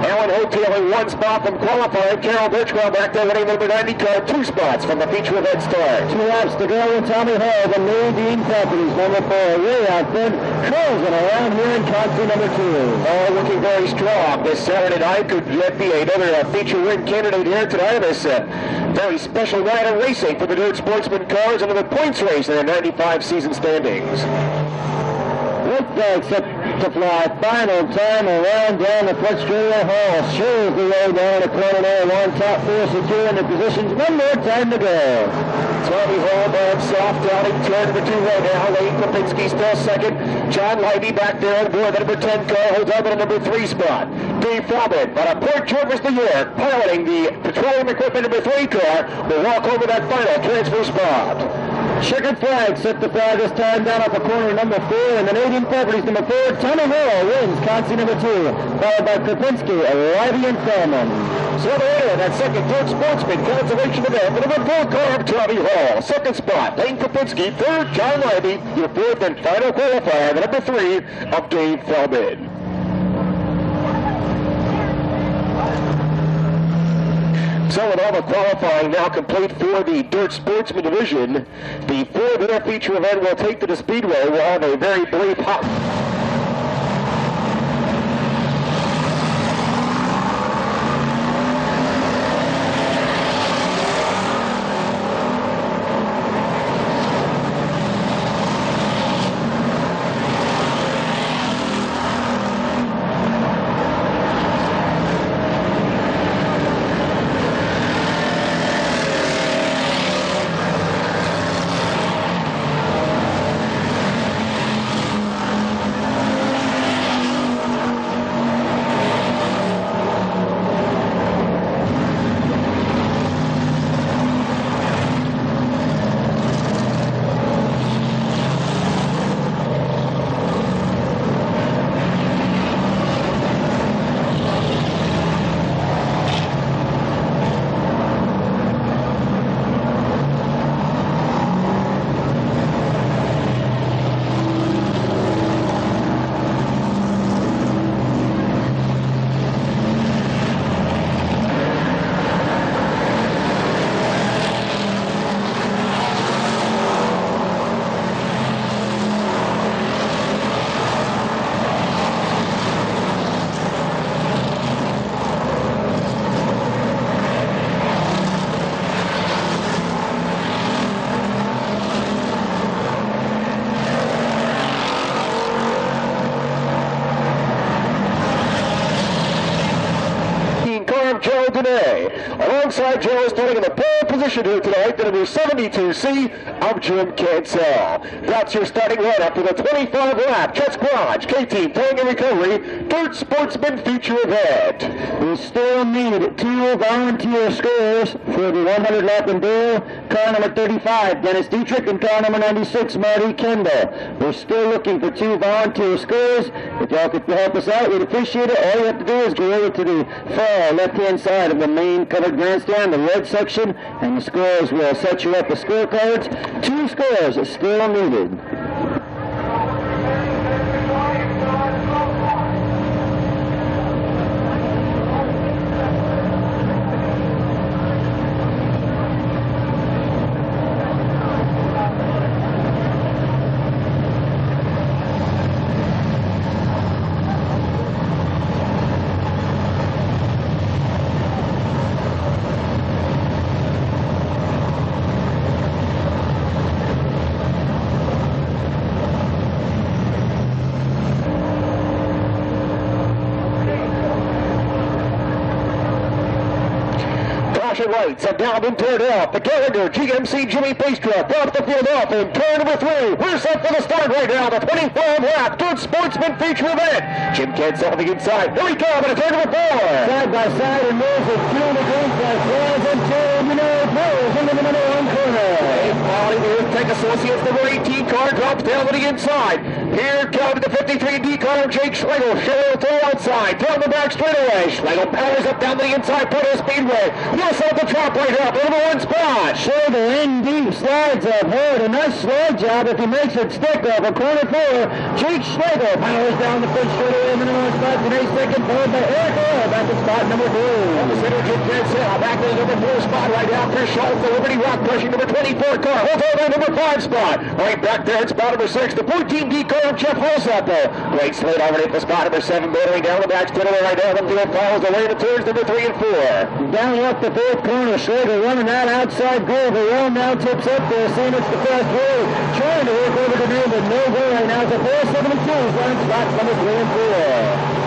Alan Hotelling 1 spot from qualifying. Carol Birchwell back there winning number 90 car. 2 spots from the feature event start. 2 laps to go in Tommy Hall, the Nadine Properties number 4. Way out front, cruising around here in console number 2. All looking very strong. This Saturday night could yet be another feature win candidate here tonight. This very special night of racing for the Dirt Sportsman cars under the points race in their 95 season standings. White flag set to fly. Final time around down the front straightaway. Hall shows the way down the corner there. 1 top 4 secure in the positions. 1 more time to go. Tommy Hall by himself down in turn number 2 right now. Lane Krapinski still 2nd. John Lively back there on board the number 10 car, holds on to the number 3 spot. Dave Feldman out of Port Jervis, New York, piloting the petroleum equipment number 3 car, will walk over that final transfer spot. Checkered flag set to fly this time down off the corner number 4, and the Canadian Properties number 4. Tommy Hall wins Consi number 2, followed by Krapinski, Lively, and Feldman. So the winner of that 2nd Dirt Sportsman consolation event, the number 4 car of Tommy Hall. 2nd spot, Lane Krapinski. 3rd, John Lively. Your 4th and final qualifier, the number 3 of Dave Feldman. So with all the qualifying now complete for the Dirt Sportsman division, the 4-winner feature event will take to the Speedway. We'll have a very brief hot... Alongside Joe, starting in the pole position here tonight, the number 72C of Jim Cancel. That's your starting lineup for the 25-lap Chet's Garage K-Team Towing and Recovery Dirt Sportsman feature event. We still need 2 volunteer scorers for the 100-lap Enduro. Car number 35, Dennis Dietrich, and car number 96, Marty Kendall. We're still looking for 2 volunteer scorers. If y'all could help us out, we'd appreciate it. All you have to do is go over to the far left-hand side of the main covered grandstand, the red section, and the scorers will set you up with scorecards. 2 scores are still needed. Lights and now been turned off. The Gallagher GMC Jimmy Pace truck drops the field off in turn number 3. We're set for the start right now. The 25-lap Dirt Sportsman feature event. Jim Cancel on the inside. Here we come at turn number 4. Side by side and moves it through the green flag. Flags until pulls into the number 1 corner. Quality the Tech Associates number 18 car drops down to the inside. Here comes the 53D car Jake Schlegel. Schlegel to the outside. Down the back straightaway. Schlegel powers up down the inside part of the Speedway. He'll set the top right up. Number 1 spot. Schlegel in deep, slides up hard. A nice slide job if he makes it stick up. A corner 4. Jake Schlegel powers down the front straightaway in the number 1 spot. Today's second, followed by Eric Earl back at spot number 2. On the center, Jim Cancel back to the number 4 spot right now. Chris Schultz, the Liberty Rock pushing number 24 car. Holds over the number 5 spot. Right back there at spot number 6. The 14D car of Jeff Holsapple. Great slate already at the spot number 7. Motoring down the back straightaway right now. The field follows the way to turns number 3 and 4. Down up the 4th corner. Schlegel running that outside groove. The wall now tips up there. Seeing it's the fast road. Trying to work over the groove, but no go right now. The 472 is running spots number 3 and 4.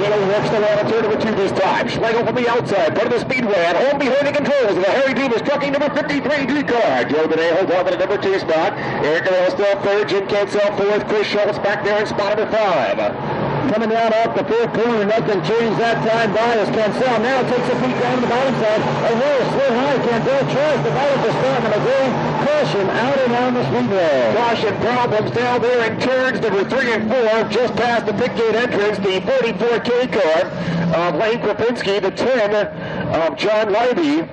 Schlegel works the line of turn number 2 this time. Schlegel from the outside, part of the Speedway, at home behind the controls of the Harry Davis trucking number 53D car. Joe Benet holds on to the number 2 spot. Eric Earl still 3rd. Jim Cancel 4th. Chris Schultz back there in spot number 5. Coming down off the 4th corner, nothing changed that time by as Cancel now takes a peek down the bottom side. A roll slid high. Cancel tries to follow the start number 3. Caution out around the Speedway. Caution problems down there in turns number 3 and 4, just past the pit gate entrance. The 44K car of Lane Krapinski, the 10 of John Leiby.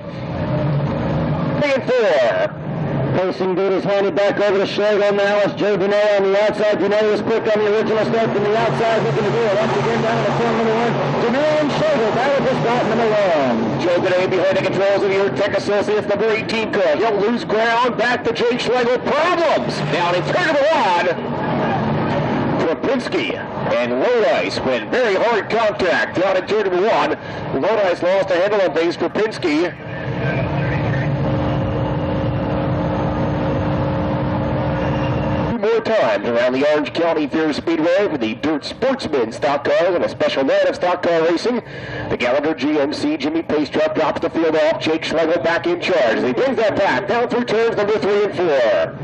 3 and 4. Pacing dude is handed back over to Schlegel now. It's Joe Benet on the outside. Benet was quick on the original start from the outside, looking to do it once again down to turn number 1. Benet and Schlegel battle for spot number 1. Joe Benet behind the controls of the Tech Associates number 18 car. He'll lose ground. Back to Jake Schlegel. Problems down in turn number 1. Krapinski and Lodice went very hard contact down in turn number 1. Lodice lost a handle on things. Krapinski more times around the Orange County Fair Speedway for the Dirt Sportsman stock cars and a special night of stock car racing. The Gallagher GMC Jimmy Pace truck drops the field off. Jake Schlegel back in charge as he brings that back down through turns number 3 and 4.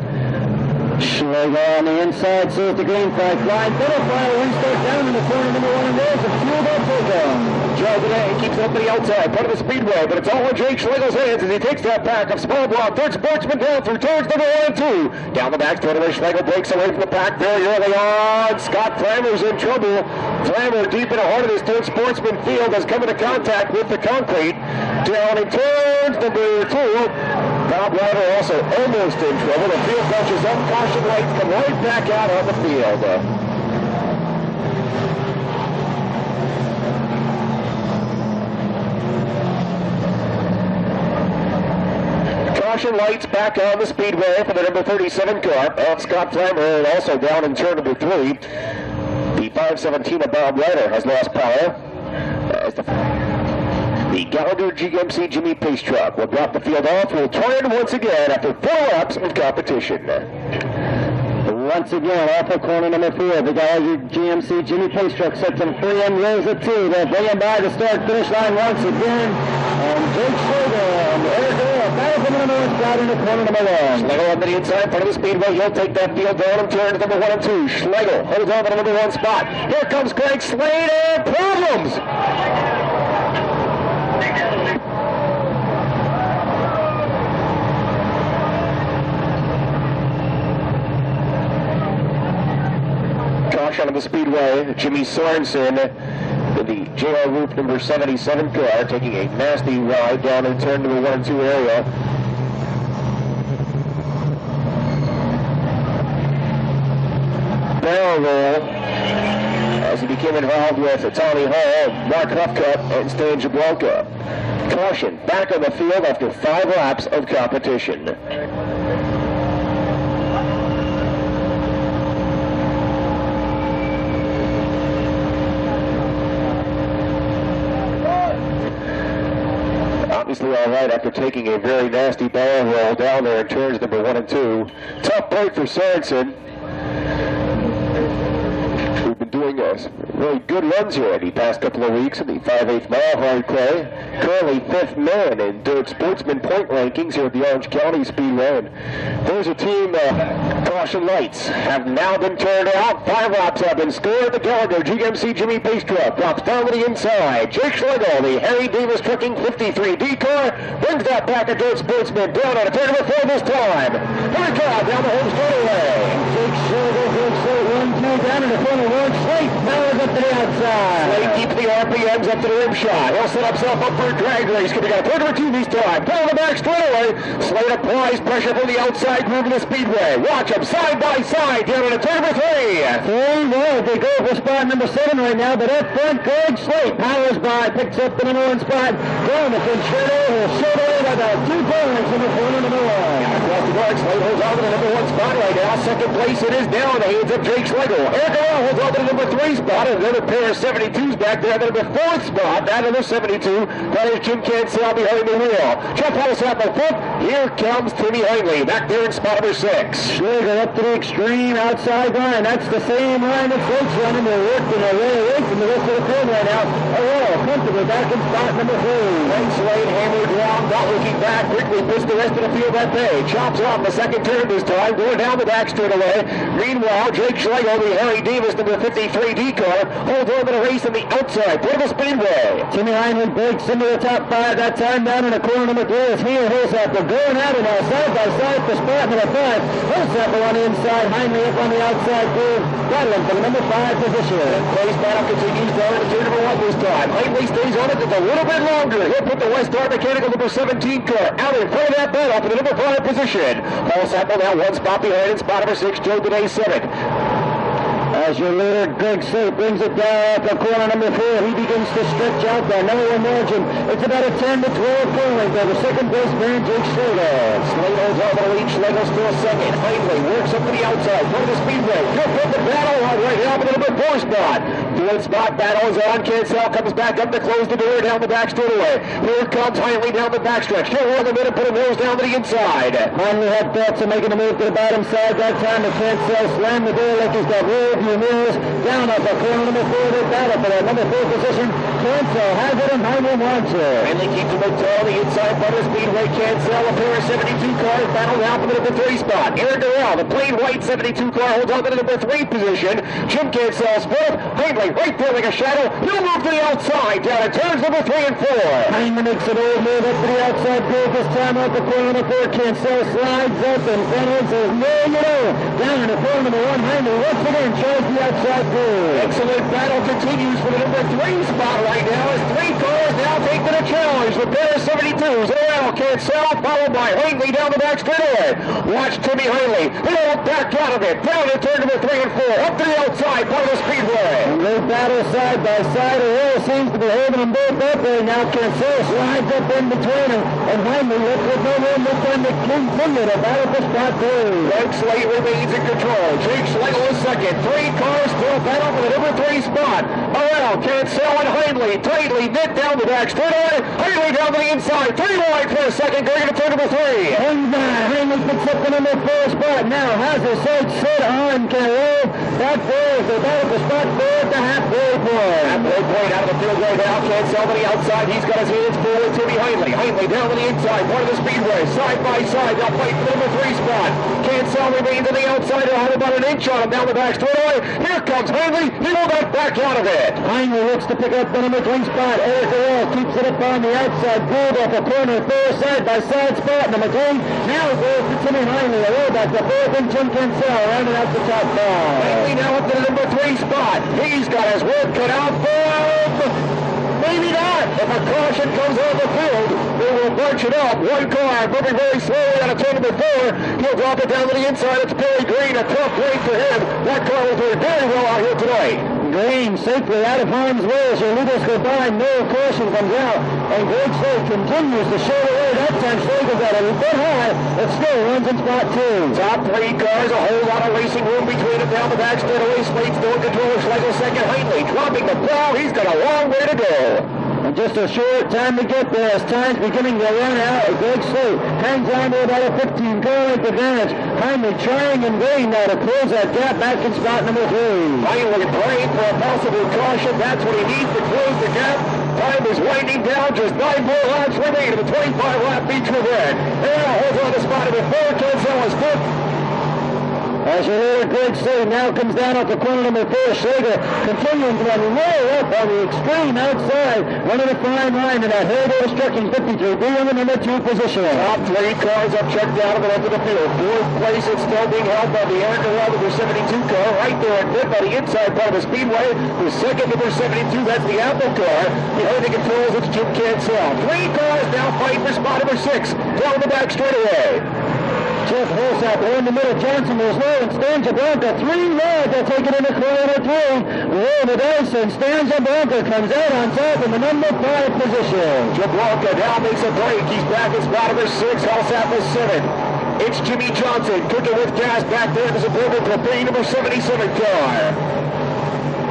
Schlegel on the inside, sees the green flag flying. Butterfly one start down in the corner number 1, and there's a fueled up takedown. Joe Benet keeps up to the outside, part of the Speedway, but it's all in Jake Schlegel's hands as he takes that pack of small block Dirt Sportsman down through turns number 1 and 2. Down the back straightaway, Schlegel breaks away from the pack very early on. Scott Flammer's in trouble. Flammer deep in the heart of this Dirt Sportsman field has come into contact with the concrete. Down in turns number 2. Bob Ryder also almost in trouble. The field bunches up, caution lights come right back out on the field. Caution lights back on the Speedway for the number 37 car of Scott Flammer, and also down in turn number 3. The 517 of Bob Ryder has lost power. As the Gallagher GMC Jimmy Pace truck will drop the field off. We'll turn once again after 4 laps of competition. Once again, off of corner number 4, the Gallagher GMC Jimmy Pace truck sets him free and rolls at 2. They'll bring him by the start-finish line once again. And Jake Schlegel and Eric Earl battle for the number 1 spot in the corner number 1. Schlegel up to the inside part of the Speedway. He'll take that field down and turn to number 1 and 2. Schlegel holds on to the number 1 spot. Here comes Greg Slater. Problems! Caution on the Speedway. Jimmy Sorensen, the JR Roof number 77 car, taking a nasty ride down in turn number 1 and 2 area. Barrel roll as he became involved with Tommy Hall, Mark Huffcutt, and Stan Jablonka. Caution, back on the field after 5 laps of competition. Obviously all right after taking a very nasty barrel roll down there in turns number 1 and 2. Tough break for Sorensen. We've been doing really good runs here the past couple of weeks in the 5/8 mile hard clay. Currently 5th man in Dirt Sportsman point rankings here at the Orange County Speedway. And there's a team, caution lights have now been turned out. 5 laps have been scored. The Gallagher GMC Jimmy Pace truck drops down to the inside. Jake Schlegel, the Harry Davis Trucking 53D car, brings that back at Dirt Sportsman down on a turn number 4 this time. Here we go, down the home straightaway. Jake Schlegel, Jake Slate, 1-2 down in the front of Warren Slate. Powers up to the outside. Slate keeps the RPMs up to the rim shot. He'll set himself up for a drag race. He got a turn number 2 this time. Pull the back straightaway. Slate applies pressure from the outside groove of the Speedway. Watch them side by side down on a turn number 3. 3-1. They go for spot number 7 right now, but up front, Greg Slate powers by, picks up the number 1 spot. Down the Concerto, he'll shoot away by about 2 points in the corner number 1. Across the guard, Slate holds on to the number 1 spot right now. Second place it is down in the hands of Jake Schlegel. Eric Earl holds on to the number 3 spot. Another pair of 72s back there. The number 4th spot, that number 72. That is Jim Cancel behind the wheel. Chet at the 5th. Here comes Timmy Hingley back there in spot number 6. Schlegel up to the extreme outside line. That's the same line that Slate's running. They're working their way away from the rest of the field right now. Oh, comfortably back in spot number 3. Greg Slate hammered down, not looking back. Quickly puts the rest of the field that day. Chops off the second turn this time, going down the back straightaway. Meanwhile, Jake Schlegel, the Harry Davis number 53D car, holds on to the race on the outside. Portable Speedway. Timmy Hingley breaks into the top 5. That time down in the corner number 3 is he and Hillsapper going at it now side by side for spot number 5. Hillsapper on the inside, Hingley up on the outside groove, battling for the number 5 position. Place battle continues down to turn number 1 this time. Hingley stays on it just a little bit longer. He'll put the West Star Mechanical number 17 car out in front of that battle for the number 5 position. Hillsapper now 1 spot behind in spot number 6, Joe Denay 7th. As your leader, Greg Slate, brings it down at the corner number 4, he begins to stretch out that number 1 margin. It's about a 10 to 12 point length over second base man Jake Schlegel. Slate holds on to the lead. Schlegel still second. Hingley works up to the outside. Front of the Speedway. He'll put the battle on right now for the number 4 spot. 4th spot battle is on. Cancel comes back up to close the door down the back straightaway. Here comes Hingley down the backstretch. He'll roll the middle, put a nose down to the inside. Hingley had thoughts of making a move to the bottom side. That time the Cancel slammed the door like he's got rear view mirrors. Down at the corner number 4, they battle for that number 4 position. Cancel has it and Hingley wants it. Hingley keeps him on the inside part of the Speedway. Cancel, a pair of 72 cars battle now for the number 3 spot. Aaron Durrell, the plain white 72 car, holds on to the number 3 position. Jim Cancel's 4th. Hingley right there like a shadow. He'll move to the outside down at turns number 3 and 4. Hingley makes an old move up to the outside groove this time off the corner number 4. Cancel slides up and front end says, no, you know. Down in the corner number 1, Hingley once again tries the outside groove. Excellent battle continues for the number 3 spot right now as 3 cars now take to the challenge. The pair of 72s. Durrell Cancel followed by Hingley down the back straightaway. Watch Timmy Hingley. He'll back out of it. Down to turn number 3 and 4. Up to the outside part of the Speedway. And they battle side by side. Durrell seems to be holding them both up right now. Cancel slides up in between them. And Hingley looks with no room this time to continue to battle for spot 2. Greg Slate remains in control. Jake Schlegel is second. 3 cars still battle for the number 3 spot. Around Cancel and Hingley tightly knit down the back straightaway. Hingley down to the inside. 3 wide for a second. Going to turn number 3. Hingley Heinley picks up the number 4 spot. Now has his sights set on Carroll. That fourth, the battle for spot 4 at the halfway point. Halfway point out of the field right now. Can't sell to the outside. He's got his hands full with Timmy Heinley. Heinley down to the inside. Part of the Speedway. Side by side. They'll fight for the number 3 spot. Can't sell remains on the outside. They'll have about an inch on him down the back straightaway. Here comes Heinley. He will not back out of it. Heinley looks to pick up the number 3 spot. Eric Carroll keeps it up on the outside. Pulled off the corner. 4 side by side spot. Number 3. Now it goes to Timmy Heinley. A roll back to 4th and Jim Cancel rounding out the top 5. Heinley now up to the number 3 spot. He's got his work cut out for him. Maybe not. If a caution comes on the field, they will bunch it up. One car moving very slowly out of turn number 4. He'll drop it down to the inside. It's Billy Green. A tough break for him. That car will do very well out here tonight. Green safely out of harm's way as your leaders go by. No caution comes out. And Greg Slade continues to show the way. That time Slade is at a bit high, but still runs in spot 2. Top 3 cars, a whole lot of racing room between them down the back straightaway. Slade still in control. Schlegel second. Heinley dropping the plow. He's got a long way to go. And just a short time to get there as time's beginning to run out. Greg Slate hangs on to about a 15-car length advantage. Heinley trying in vain now to close that gap back in spot number 3. Heinley praying for a possible caution. That's what he needs to close the gap. Time is winding down. Just 9 more laps remain of the 25-lap feature event. And holds on to spot number 4. Cancel is 5th. As your leader, Greg Slade, now comes down off the corner number 4. Schlegel continuing to run way up on the extreme outside, running a fine line in that Heritage Trucking 53B in the number 2 position. Top 3 cars up checked out of the left of the field. 4th place is still being held by the Aaron Durrell number 72 car. Right there at mid by the inside part of the Speedway. The second number 72, that's the Apple car. Behind the controls, it's Jim Cancel. 3 cars now fighting for spot number 6. Down the back straightaway. Jeff Holsap in the middle. Johnson was low and Stan Jablonka 3 led. They'll take it into corner 3. Roll the dice and Stan Jablonka comes out on top in the number 5 position. Jablonka now makes a break. He's back in spot number 6. Holsap was 7. It's Jimmy Johnson cooking with gas back there. There's a movement to the number 77 car.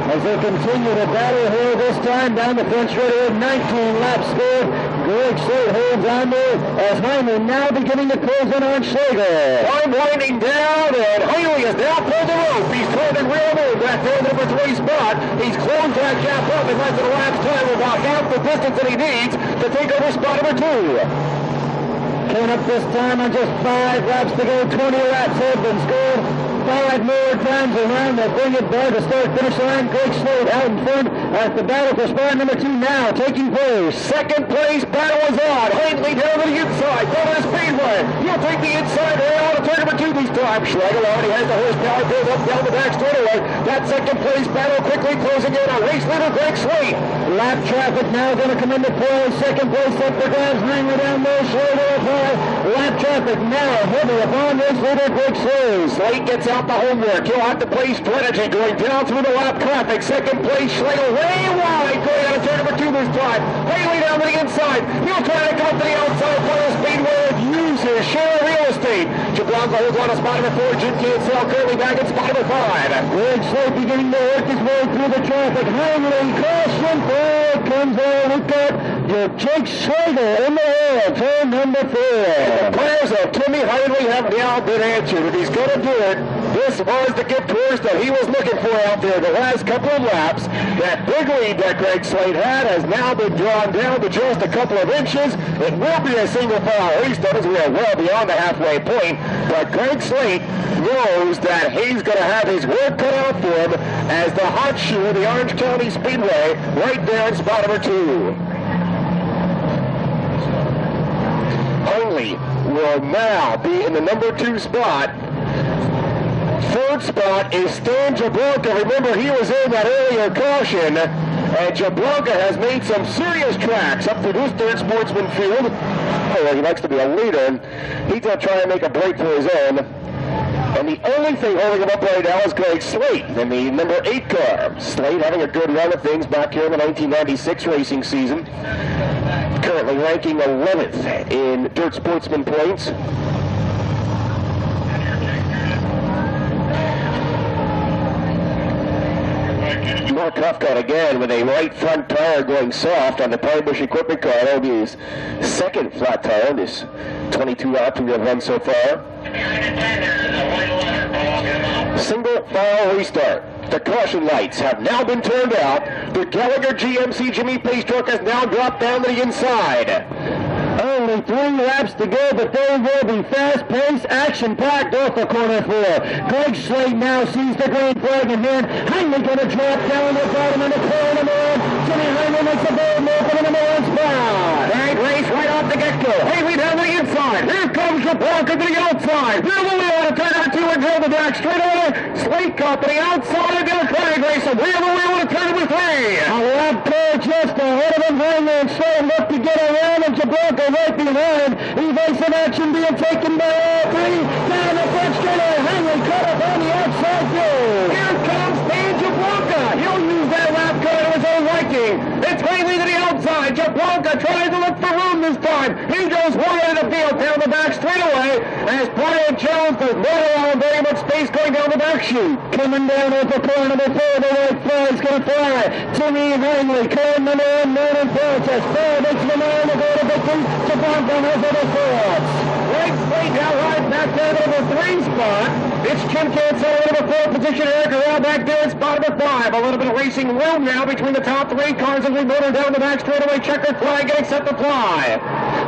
As they continue to battle here this time down the front straightaway, 19 laps scored. Greg Slade holds on there as Heinley now beginning to close in on Schlegel. Time winding down, and Heinley has now pulled the rope. He's turning real move back there in the number 3 spot. He's closed that gap up in less than a lap's time, about half the distance that he needs to take over spot number 2. Came up this time on just 5 laps to go. 20 laps have been scored. 5 more times around that bring it by the start-finish line. Greg Slade out in front as the battle for spot number 2 now taking place. Second place battle is on. Heinley down to the inside. Go to the Speedway. He'll take the inside rail on to turn number 2 this time. Schlegel already has the horsepower built up down the back straightaway. That second place battle quickly closing in on race leader Greg Slade. Lap traffic now going to come into play. Second place up for grabs. Heinley down there. Schlegel up high. Lap traffic now heavy upon race leader Greg Slade. Slade gets out the homework. He'll have to play strategy going down through the lap traffic. Second place, Schlegel way wide going out of turn number 2 this time. Heinley down to the inside. He'll try to come up to the outside part of the Speedway and use his share of real estate. Jablonka holds on to spot number 4. Jim Cancel currently back at spot number 5. Greg Slade beginning to work his way through the traffic. Heinley caution. Forward comes there. Look up. Jake Schlegel in the air. Turn number 4. The prayers of Timmy Heinley have now been answered. If he's going to do it, this was the gift horse that he was looking for out there the last couple of laps. That big lead that Greg Slade had has now been drawn down to just a couple of inches. It will be a single file race done as we are well beyond the halfway point. But Greg Slade knows that he's going to have his work cut out for him as the hot shoe of the Orange County Speedway right there in spot number 2. Heinley will now be in the number 2 spot. 3rd spot is Stan Jablonka. Remember, he was in that earlier caution, and Jablonka has made some serious tracks up through this Dirt Sportsman field. Oh, he likes to be a leader. He's going to try and make a break for his own. And the only thing holding him up right now is Greg Slade in the number 8 car. Slade having a good run of things back here in the 1996 racing season. Currently ranking 11th in Dirt Sportsman points. More Kufka again with a right front tire going soft on the Pine Equipment car. That'll be his second flat tire in this 22 laps we have run so far. Single file restart. The caution lights have now been turned out. The Gallagher GMC Jimmy Pace truck has now dropped down to the inside. Only 3 laps to go, but they will be fast-paced, action-packed off the corner 4. Greg Slate now sees the green flag in hand. Heinley going to drop down the bottom of the corner number 1. Jimmy Heinley makes a bold move for the number 1 spot. Great race right off the get-go. Haley down the inside. Here comes the Bronco to the outside. Wheel the wheel to turn number 2 and drill the back straight away. Slate caught to the outside of the Craig Racer. Wheel the wheel to turn number 3. A lap car just ahead of him. Heinley and Slate look to get around and Jablonka right behind. Evasive action being taken by all 3. Down the front straight. Heinley cut up on the outside goal. Here comes Dan Jablonka. He'll use that lap car to his own liking. It's Haley to the outside. Jablonka tries to look for room this time. He goes wide of the field down the back straightaway as Brian Jones does not allow very much space going down the back chute. Coming down off the corner number 4, the white flag's going to fly. Jimmy Heinley, car number 1, man in front. As 4 makes the man to go to victory. Jablonka has other thoughts. Greg Slate now rides back down to number 3 spot. It's Jim Cancel in number 4 position. Eric Arell back there in spot number 5. A little bit of racing room now between the top 3 cars as we motor down the back straightaway. Checkered flag getting set to fly.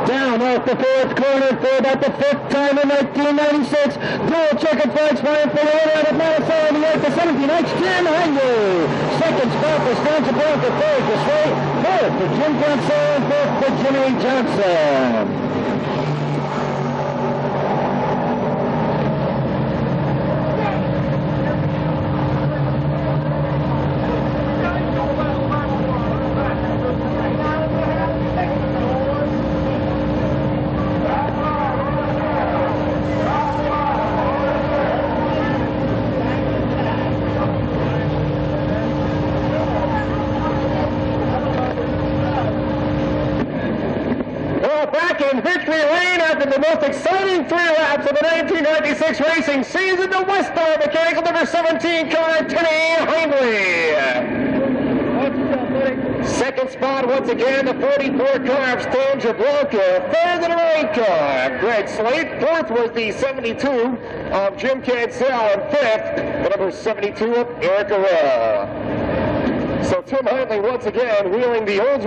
Down off the 4th corner for about the 5th time in 1996. Dual checkered flags flying for the winner out of Marisol in the 8th to 17. That's Jim Heinley. Second spot for Stan Jablonka. 3rd for Slate. 4th for Jim Cancel. 5th for Jimmy Johnson. In victory lane after the most exciting 3 laps of the 1996 racing season, the West Star Mechanical number 17 car, Timmy Heinley. Second spot once again, the 44 car of Stan Jablonka. 3rd in the right car, Greg Slate. 4th was the 72 of Jim Cancel, and 5th, the number 72 of Eric Arell. So Tim Heinley once again wheeling the old...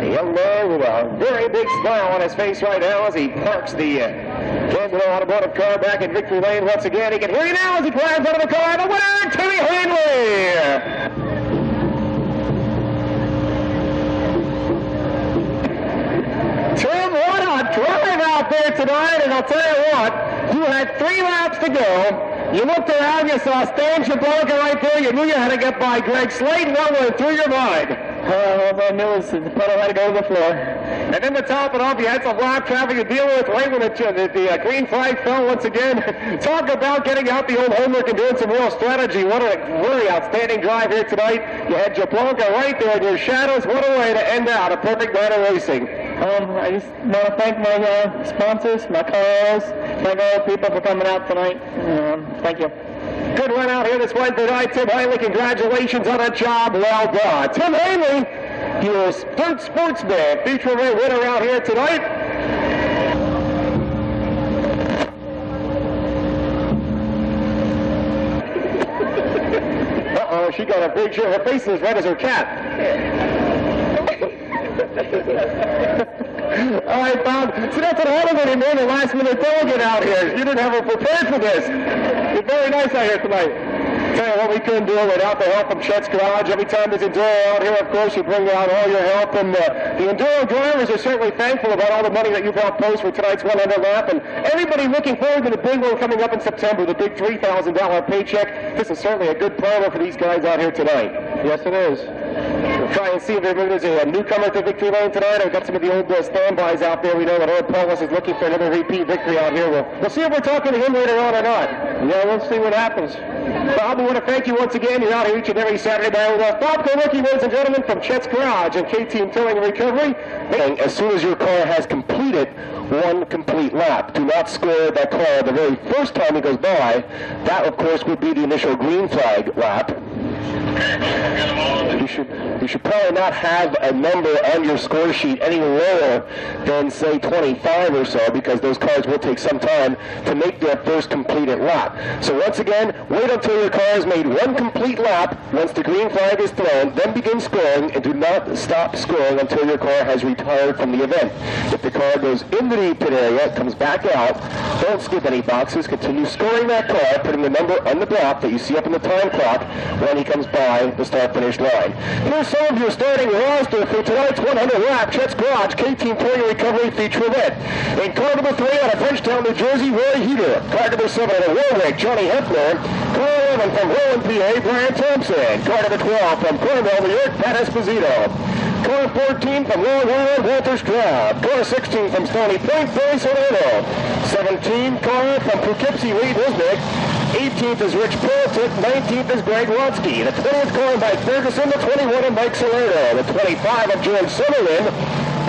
young man with a very big smile on his face right now as he parks the Candelo Automotive car back in victory lane once again. He can hear you now as he climbs out of the car. The winner, Timmy Heinley! Tim, what a drive out there tonight, and I'll tell you what, you had 3 laps to go. You looked around, you saw Stan Jablonka right there, you knew you had to get by Greg Slate. What went through your mind? All I knew was the pedal had to go to the floor. And then to top it off, you had some lap traffic to deal with right when the green flag fell once again. Talk about getting out the old homework and doing some real strategy. What a really outstanding drive here tonight. You had Jablonka right there in your shadows. What a way to end out a perfect night of racing. I just want to thank my sponsors, my cars, thank all the people for coming out tonight. Thank you. Good run out here this Wednesday night, Tim Heinley. Congratulations on a job well done. Tim Heinley, your Dirt Sportsman feature winner out here tonight. Uh-oh, she got a big show. Her face is as red as her cat. All right, Bob. So that's what happens when you made a last-minute delegate out here. You didn't have her prepared for this. You're very nice out here tonight. Tell you what, we couldn't do it without the help from Chet's Garage. Every time there's Enduro out here, of course, you bring out all your help. And the Enduro drivers are certainly thankful about all the money that you've helped post for tonight's 100 lap. And everybody looking forward to the big one coming up in September, the big $3,000 paycheck. This is certainly a good promo for these guys out here tonight. Yes, it is. We'll try and see if there's a newcomer to victory lane tonight. I've got some of the old standbys out there. We know that Earl Paulus is looking for another repeat victory out here. We'll see if we're talking to him later on or not. Yeah, we'll see what happens. Bob, we want to thank you once again. You're out here each and every Saturday night with us. Bob Kowicki, ladies and gentlemen, from Chet's Garage and K-Team Towing and Recovery. As soon as your car has completed one complete lap, do not score that car the very first time it goes by. That, of course, would be the initial green flag lap. You should probably not have a number on your score sheet any lower than, say, 25 or so, because those cars will take some time to make their first completed lap. So once again, wait until your car has made one complete lap. Once the green flag is thrown, then begin scoring, and do not stop scoring until your car has retired from the event. If the car goes into the pit area, comes back out, don't skip any boxes. Continue scoring that car, putting the number on the block that you see up in the time clock when he comes by the start-finish line. Here's some of your starting roster for tonight's 100 lap Chet's Garage K-Team Towing Recovery feature event. In car number 3 out of Frenchtown, New Jersey, Roy Heater. Car number 7 out of Warwick, Johnny Hefner. Car 11 from Rowan, PA, Brian Thompson. Car number 12 from Cornwall, New York, Pat Esposito. Car 14 from Long Island, Walter Stroud. Car 16 from Stony Point, Barry Solano. 17 car from Poughkeepsie, Reed Wisnick. 18th is Rich Politic, 19th is Greg Watsky. The 20th car by Ferguson, the 21 of Mike Salerno, the 25 of George Sutherland,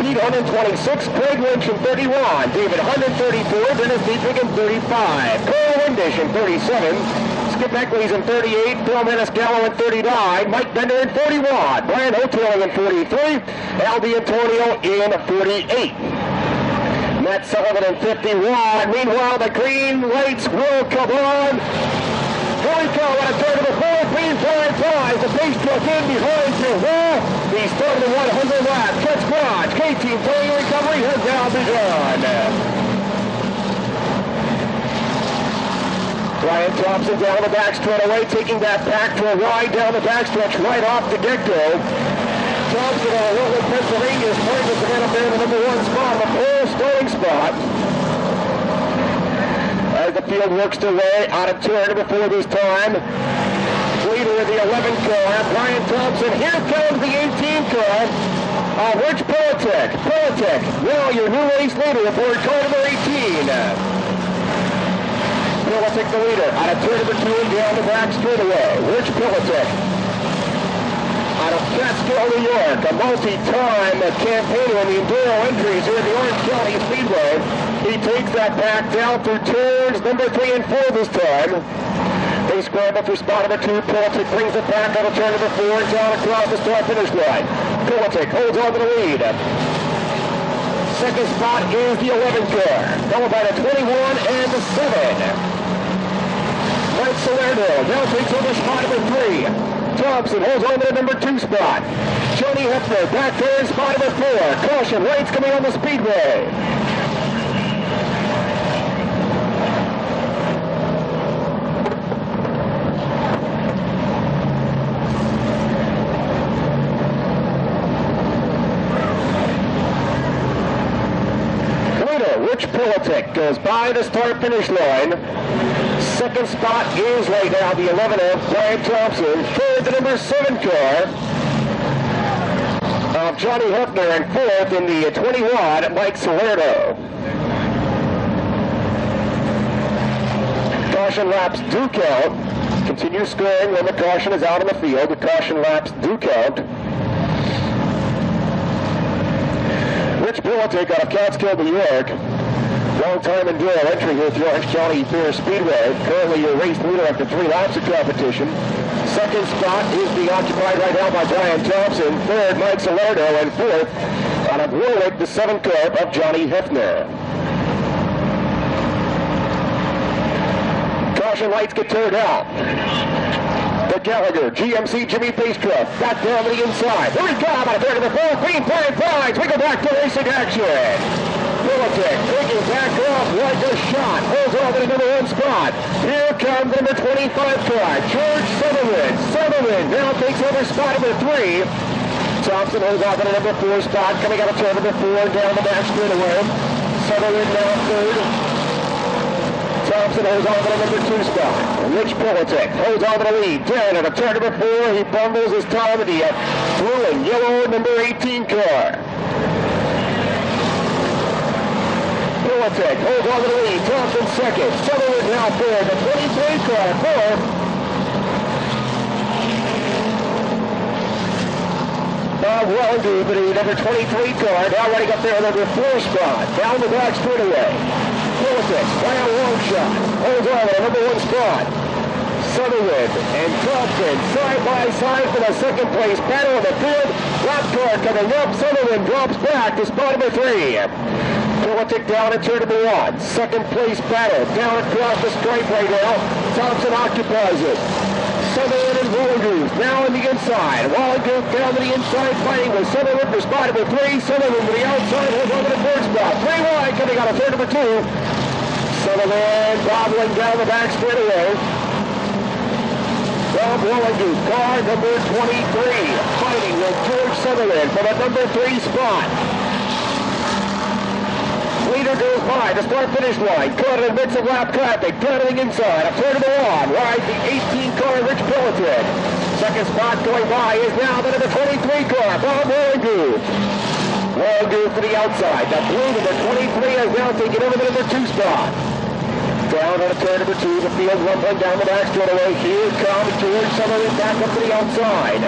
Pete Hunt in 26, Craig Lynch in 31, David Hunt in 34, Dennis Dietrich in 35, Carl Windish in 37, Skip Eccles in 38, Phil Maniscalco in 39, Mike Bender in 41, Brian O'Taylor in 43, Al D'Antonio in 48. Matt Sullivan in 51. Meanwhile, the green lights will come on. Here we go at a turn of the 4. Green flag flies. The pace truck in behind to wall. The start of the 100 lap. Chet's Garage K-Team Towing Recovery has now begun. Brian Thompson down the backstretch away, taking that pack for a ride down the backstretch right off the get-go. Thompson on a Rutland, Pennsylvania is trying to get up there in the number 1 spot, the pole starting spot. As the field works their way out of turn number 4 this time. Leader of the 11 car, Brian Thompson. Here comes the 18 car. Rich Politic. Politic, now your new race leader aboard car number 18. Politic the leader out of turn number 2 and down the back straightaway. Rich Politic. Out of Catskill, New York, a multi-time campaigner in the Enduro entries here at the Orange County Speedway. He takes that back down through turns number 3 and 4 this time. They scramble for spot number 2. Politic brings it back out of turn number 4 and down across the start-finish line. Politic holds on to the lead. Second spot is the 11 car, followed by the 21 and the 7. Mike Salerno now takes over spot number 3. Thompson holds on to the number 2 spot. Johnny Hefner back there in spot number 4. Caution, lights coming on the speedway. Leader Rich Politic goes by the start-finish line. Second spot is right now the 11 of Brian Thompson. Third, the number 7 car of Johnny Hefner, and fourth in the 21, Mike Salerno. Caution laps do count. Continue scoring when the caution is out in the field. The caution laps do count. Rich Politic out of Catskill, New York. Long-time Enduro entry here at the Orange County Fair Speedway. Currently your race leader after 3 laps of competition. Second spot is being occupied right now by Brian Thompson. Third, Mike Salerno. And fourth, out of Warwick, the 7 car of Johnny Hefner. Caution lights get turned out. The Gallagher GMC Jimmy Pace truck back down to the inside. Here we go, out of turn number 4. Green flag flies. We go back to racing action. Politic taking back off like a shot. Holds on to the number 1 spot. Here comes the number 25 car, George Sutherland. Sutherland now takes over spot number 3. Thompson holds on to the number 4 spot, coming out of turn number 4 down the back straightaway. Sutherland now 3rd. Thompson holds on to the number 2 spot. Rich Politic holds on to the lead. Down at a turn number 4, he bundles his time to the blue and yellow number 18 car. Politic holds on to the lead. Thompson second. Sutherland now third. The 23 car fourth. Well, indeed, but the number 23 car now running up there on number 4 spot. Down the back straightaway. Politic by a long shot. Holds on to the number 1 spot. Sutherland and Thompson side by side for the second place battle in the field. Lap car coming up. Sutherland drops back to spot number 3. Politic down in turn number 1. Second place battle down across the stripe right now. Thompson occupies it. Sutherland and Wallengoose now on the inside. Wallengoose down to the inside fighting with Sutherland for spot number 3. Sutherland to the outside holds over the third spot. 3 wide coming out of turn number 2. Sutherland bobbling down the back straightaway. Bob Wallengoose, car number 23, fighting with George Sutherland for the number 3 spot. Leader goes by the start-finish line, caught in the midst of lap traffic, battling inside. A turn to one, rides the 18-car Rich Pillatin. Second spot going by is now the number 23 car, Bob Wallengoose. Wallengoose to the outside. The blue number 23 is now taking over the number 2 spot. Down on turn number 2, the field rumbling down the back straightaway. Here comes George Sutherland back up to the outside.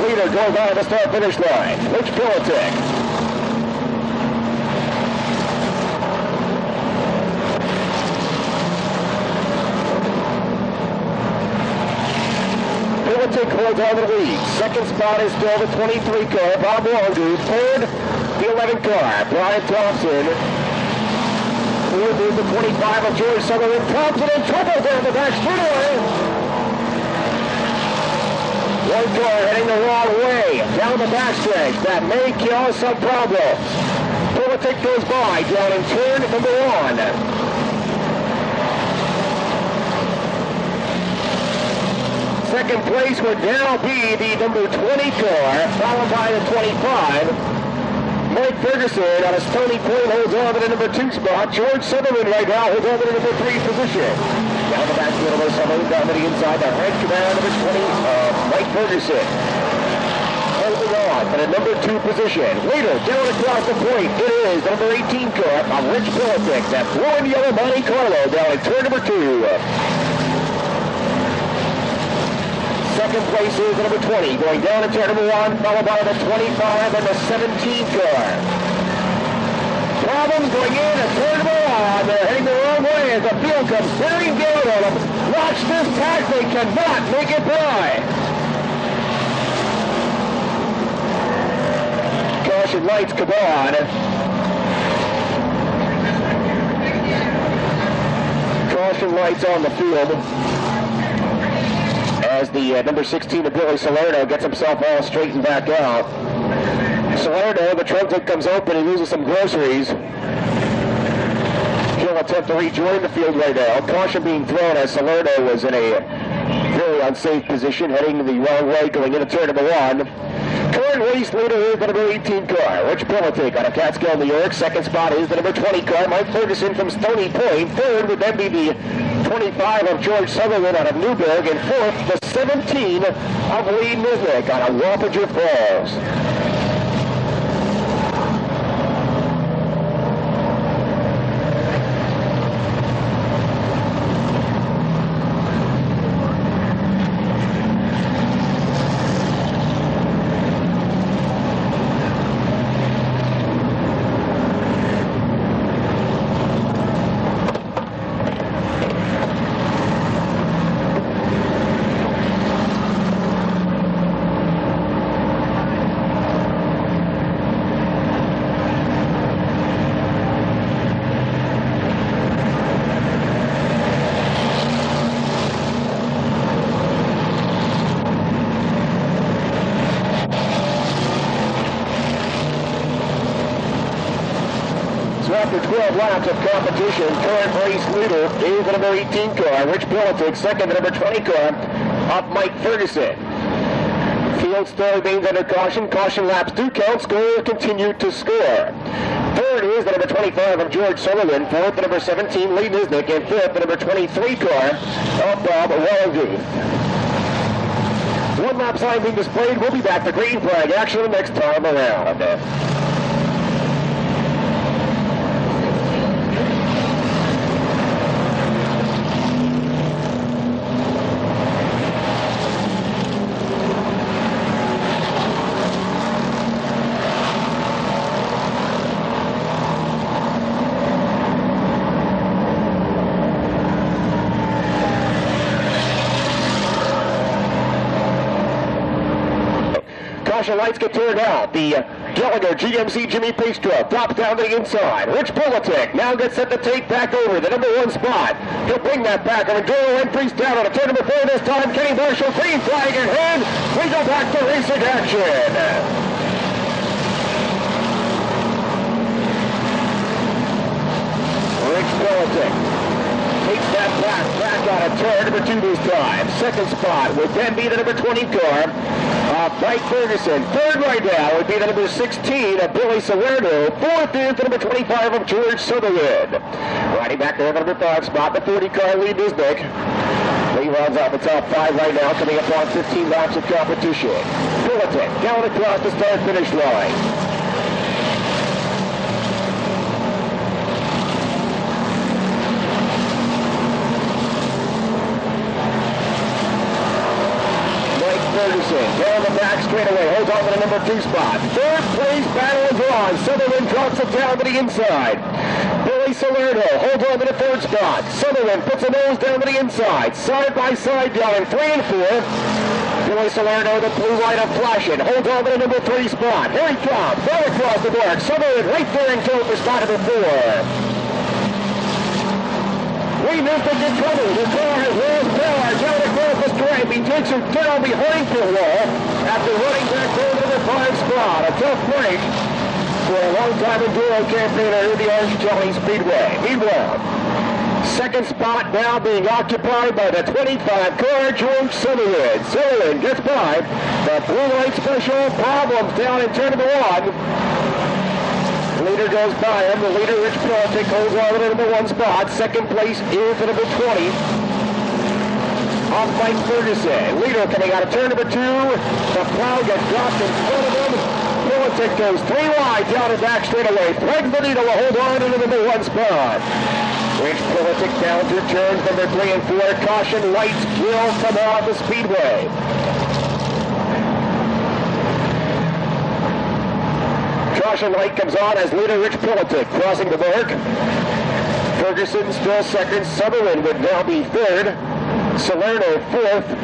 Leader goes out of the start-finish line. Rich Pillatin. Pillatin holds on to the lead. Second spot is still the 23 car, Bob Wallengoose. Third, the 11 car, Brian Thompson. Fourth is the 25 of George Sutherland. Thompson in trouble down the back straightaway. One car heading the wrong way down the backstretch. That may cause some problems. Pillatin goes by down in turn number 1. Second place would now be the number 20 car, followed by the 25. Mike Ferguson on a stony point holds on to the number 2 spot. George Sutherland right now holds on to the number 3 position. Down the back middle of Sutherland, down to the inside. The red command number 20, Mike Ferguson. Holding on to the number 2 position. Later, down across the point, it is the number 18 car of Rich Pillatin. That blue and yellow Monte Carlo down in turn number 2. Second place is the number 20, going down to turn number 1, followed by the 25 and the 17 car. Problems going in at turn number 1. They're heading the wrong way as the field comes bearing down on them. Watch this pack, they cannot make it by. Caution lights come on. Caution lights on the field. As the number 16 of Billy Salerno gets himself all straightened back out. Salerno, the trunk lid comes open and uses some groceries. He'll attempt to rejoin the field right now. Caution being thrown as Salerno was in a very unsafe position, heading the wrong way, going into turn number 1. Current race leader is the number 18 car, Rich Pillatin out of Catskill, New York. Second spot is the number 20 car, Mike Ferguson from Stony Point. Third would then be the 25 of George Sutherland out of Newburgh. And fourth, the 17 of Lee Nisnick out of Wapager Falls. After 12 laps of competition, current race leader is the number 18 car, Rich Pillatin. Second, the number 20 car of Mike Ferguson. Field still remains under caution. Caution laps do count. Score continued to score. Third is the number 25 of George Sutherland. Fourth, the number 17, Lee Nisnick. And fifth, the number 23 car of Bob Wallengoose. One lap sign being displayed. We'll be back for green flag action the next time around. Caution lights get turned out. The Gallagher GMC Jimmy Pace truck drops down to the inside. Rich Politic now gets set to take back over the number 1 spot. He'll bring that back. And Enduro entries down on a turn number 4 this time. Kenny Marshall, green flag in hand. We go back to racing action. Rich Politic takes that back out of turn number 2 this time. Second spot would then be the number 20 car, Mike Ferguson. Third right now would be the number 16 of Billy Salerno. Fourth is the number 25 of George Sutherland. Riding back there, the number 5 spot, the 40 car Lee Disnick. Lee runs off the top 5 right now, coming up on 15 laps of competition. Politic down across the start-finish line. Ferguson down the back straightaway, holds on to the number 2 spot. Third place battle is on. Sutherland drops it down to the inside. Billy Salerno holds on to the 3rd spot. Sutherland puts a nose down to the inside. Side by side down in 3 and 4. Billy Salerno, the blue light up flashing, holds on to the number 3 spot. Here he comes, right across the mark. Sutherland right there in tow for spot number 4. We missed a good trouble. The car has lost power down across the stripe. He takes her down behind the wall after running back down to the 5 spot. A tough break for a long-time Enduro campaigner in the Orange County Speedway. Meanwhile, second spot now being occupied by the 25 car George Sutherland. Sutherland gets by the blue light special. Problems down in turn number 1. Leader goes by him. The leader, Rich Politic, holds on to the number 1 spot. Second place is the number 20. Off Mike Ferguson. Leader coming out of turn number 2. The plow gets dropped in front of him. Politic goes 3 wide down and back straightaway. Fred Benito will hold on to the number 1 spot. Rich Politic down through turns number 3 and 4. Caution lights will come on the Speedway. Caution light comes on as leader Rich Politic crossing the mark. Ferguson still second. Sutherland would now be 3rd. Salerno 4th.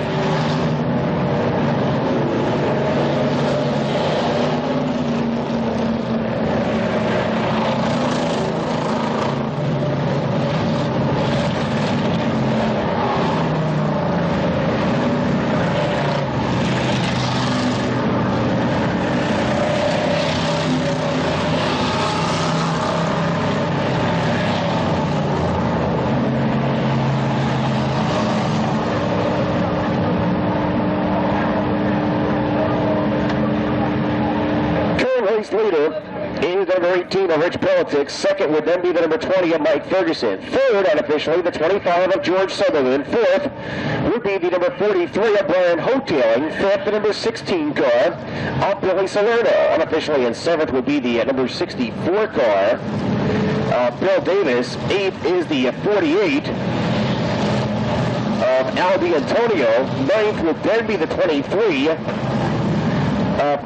Leader is number 18 of Rich Politic. Second would then be the number 20 of Mike Ferguson. Third, unofficially, the 25 of George Sutherland. Fourth would be the number 43 of Brian Hotailing. Fifth, the number 16 car of Billy Salerno. Unofficially, and seventh would be the number 64 car Bill Davis. Eighth is the 48 of Albi Antonio. Ninth would then be the 23 of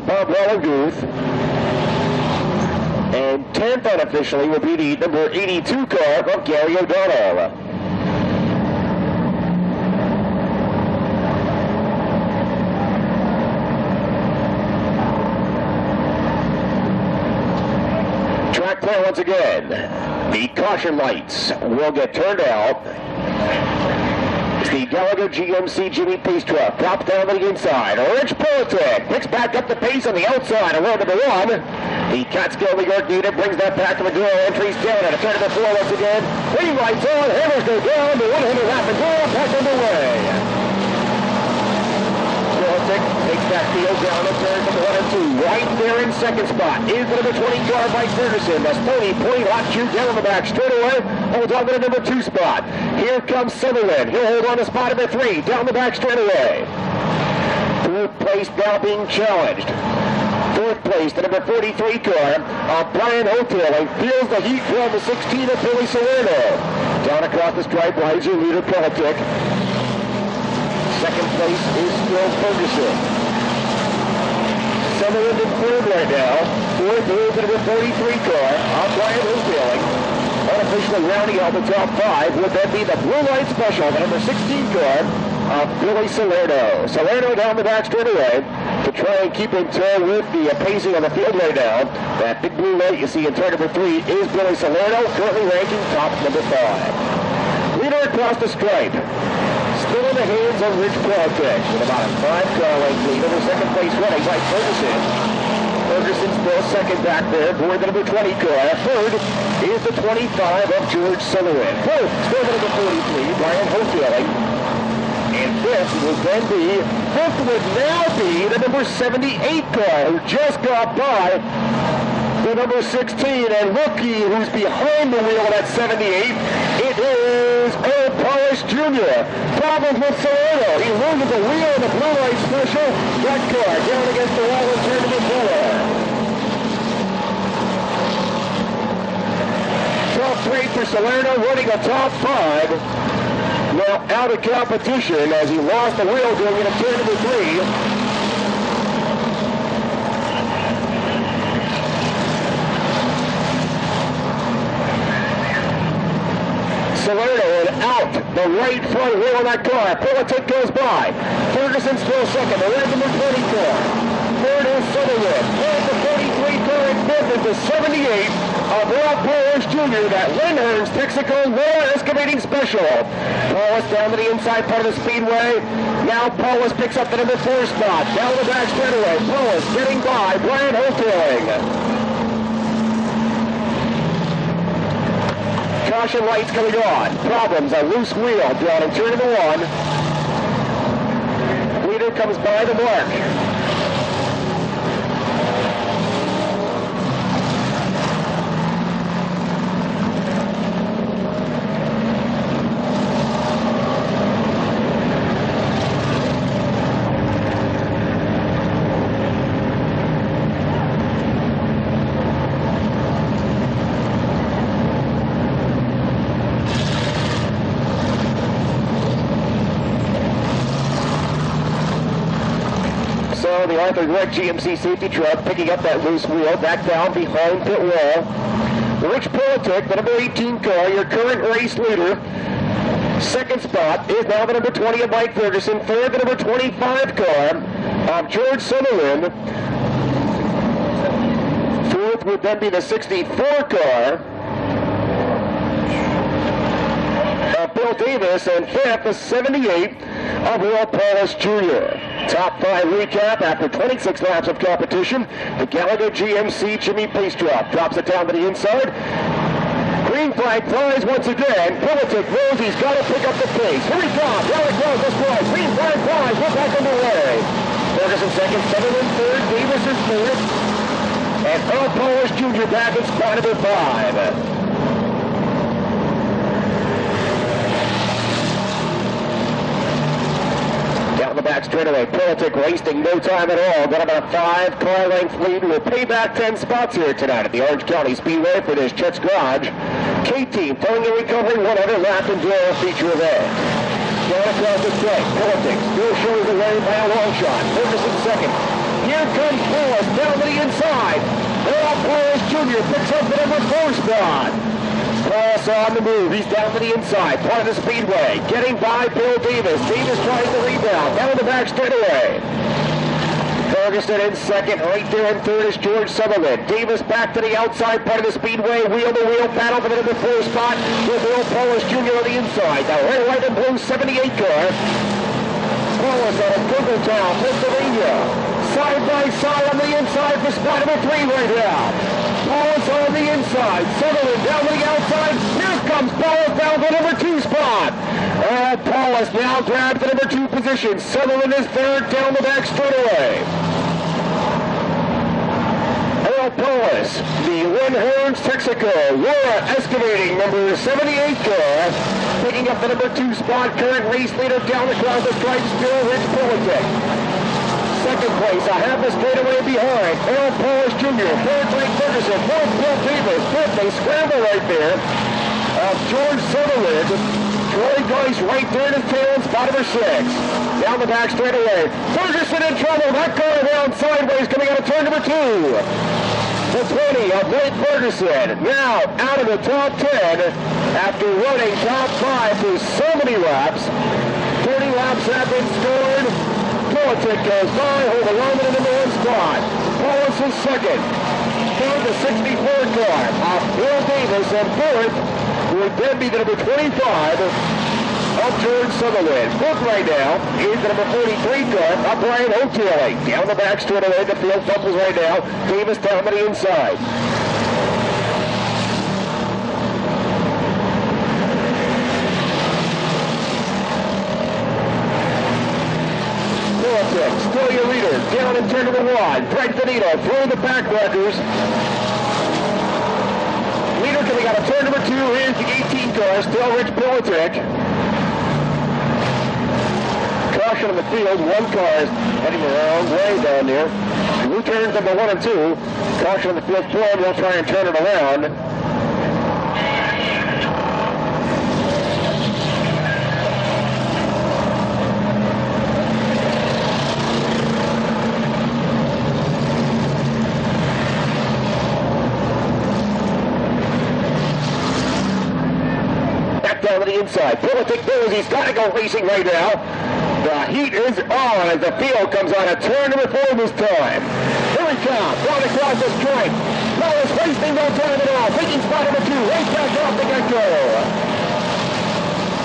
Bob Wallenguth. And 10th unofficially will be the number 82 car of Gary O'Donnell. Track clear once again. The caution lights will get turned out. It's the Gallagher GMC Jimmy Pace truck. Drops down to the inside. Rich Politic picks back up the pace on the outside of road number 1. The Catskill New York leader brings that back to Enduro. Entries down at a turn number 4 once again. Green lights on. Hammers go down. The 100 lap Enduro back underway. Politic takes that field down at turn number 1 and 2. Right there in second spot is the number 20 car Mike Ferguson. The Stony Point hot shoot down on the back straightaway. Holds on to the number 2 spot. Here comes Sutherland. He'll hold on to spot number 3 down the back straightaway. Third place now being challenged. Fourth place, the number 43 car, Brian Hotailing feels the heat from the 16 of Billy Salerno. Down across the stripe, riser leader Politic. Second place is still Ferguson. Sutherland in third right now. Fourth is the number 43 car, Brian Hotailing. Unofficially rounding out the top 5 would then be the blue light special, the number 16 car, Billy Salerno. Salerno down the back straightaway. to try and keep in tow with the pacing on the field right now. That big blue light you see in turn number 3 is Billy Salerno, currently ranking top number 5. Leader across the stripe. Still in the hands of Rich Qualtech with about a 5-car length lead over second place running by Ferguson. Ferguson still second back there for the number 20 car. Third is the 25 of George Sutherland. Fourth, still the number 43, Brian Hoteling. And fifth would now be the number 78 car who just got by the number 16 and rookie who's behind the wheel at 78. It is Earl Polish Jr. Problem with Salerno. He loses the wheel in the blue light special. That car down against the wall in turn number 4. Top 3 for Salerno, running a top 5. Now out of competition as he lost the wheel going into turn number 3. Salerno and out the right front wheel of that car. Politic goes by. Ferguson still second. The red number 24. Third is Sutherland. Fourth the 43 car and fifth is the 78 of Earl Polish Jr. That Lindhurns Texaco Lower Excavating Special. Paulus down to the inside part of the speedway. Now Paulus picks up the number 4 spot. Down the back straightaway. Paulus getting by Brian Hoteling. Caution lights coming on. Problems, a loose wheel down in turn number 1. Leader comes by the mark. The Arthur Gregg GMC safety truck picking up that loose wheel back down behind pit wall. Rich Politic, the number 18 car, your current race leader. Second spot is now the number 20 of Mike Ferguson. Third, the number 25 car of George Sutherland. Fourth would then be the 64 car of Bill Davis. And fifth, the 78 of Earl Polish Jr. Top 5 recap after 26 laps of competition. The Gallagher GMC Jimmy Pace drop drops it down to the inside. Green flag flies once again. Politic knows he's got to pick up the pace. Here he comes. Gallagher goes this way. Green flag flies. We're back underway. Ferguson second, Sutherland third, Davis is fourth, and Earl Polish Jr. back in spot number 5. Down the back straightaway, Politic wasting no time at all. Got about a 5-car length lead. Will pay back 10 spots here tonight at the Orange County Speedway for this Chet's Garage. K-Team throwing and recovering one other lap Enduro feature event. Down across the track, Politic still showing the way by a long shot. Ferguson second. Here comes Paulus down to the inside. Earl Polish Jr. picks up the number 4 spot. Paulus on the move. He's down to the inside, part of the speedway. Getting by Bill Davis. Davis tries to rebound. Down the back straightaway. Ferguson in second. Right there in third is George Sutherland. Davis back to the outside part of the speedway. Wheel-to-wheel battle for the number 4 spot with Earl Polish Jr. on the inside. Now red, white, and blue 78 car. Paulus out of Googletown, Pennsylvania. Side by side on the inside for spot number 3 right now. Paulus on the inside. Sutherland down to the outside. Here comes Paulus down to the number 2 spot. Paulus now grabs the number 2 position. Sutherland is third down the back straightaway. Earl Paulus, the Lindhurns Texaco Laura Excavating number 78 car, picking up the number 2 spot. Current race leader down across the stripe, still Rich Politic. Second place, a half a straightaway behind. Earl Polish Jr., third Mike Ferguson, fourth Bill Davis, fifth, they scramble right there. George Sutherland, Troy Geis right there in his tail in spot number 6. Down the back straightaway. Ferguson in trouble, that car around sideways coming out of turn number 2. The 20 of Mike Ferguson, now out of the top 10 after running top 5 for so many laps. 30 laps have been scored. Politic goes by, hold along in the number 1 spot. Paulus is second. Third, the 64 car. Bill Davis, and fourth would then be the number 25 of George Sutherland. Fourth right now is the number 43 car of Brian O'Taylor. Down the back straight away, the field fumbles right now. Davis down to the inside. Still your leader, down and turn to the wide. Greg Finito through the back markers. Leader coming out of turn number 2 is the 18 car, still Rich Politic. Caution in the field, 1 car is heading the wrong way down there. New turns number 1 and 2. Caution in the field, 4, we'll try and turn it around. Down to the inside. Politic knows he's got to go racing right now. The heat is on as the field comes on at turn number 4 this time. Here he comes, going across the stripe. Paulus wasting no time at all. Taking spot number 2, right back off the get-go.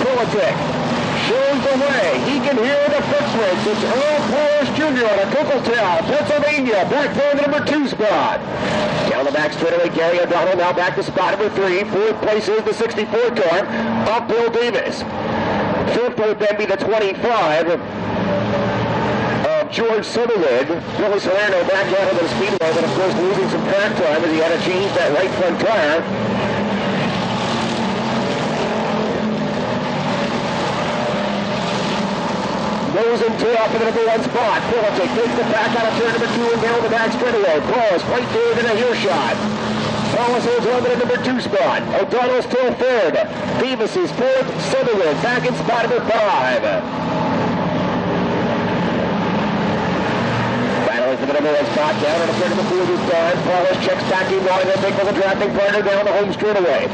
Politic shows the way. He can hear the footprints. It's Earl Paulus Jr. out of Cookletown, Pennsylvania. Back there in the number 2 spot. Down the back straightaway, Gary O'Donnell now back to spot number 3. Fourth place is the 64 car of Bill Davis. Fifth would then be the 25 of George Sutherland. Billy Salerno back out of the Speedway, but of course losing some track time as he had to change that right front tire. Goes into up in the number 1 spot. Politic takes the back out of turn number 2 and down the back straightaway. Paulus right there within a earshot. Paulus holds on to the number 2 spot. O'Donnell still third. Davis is fourth. Sutherland back in spot number 5. Battling for the number 1 spot down on the turn number 4 this time. Paulus checks back in line and takes for the drafting partner down the home straightaway.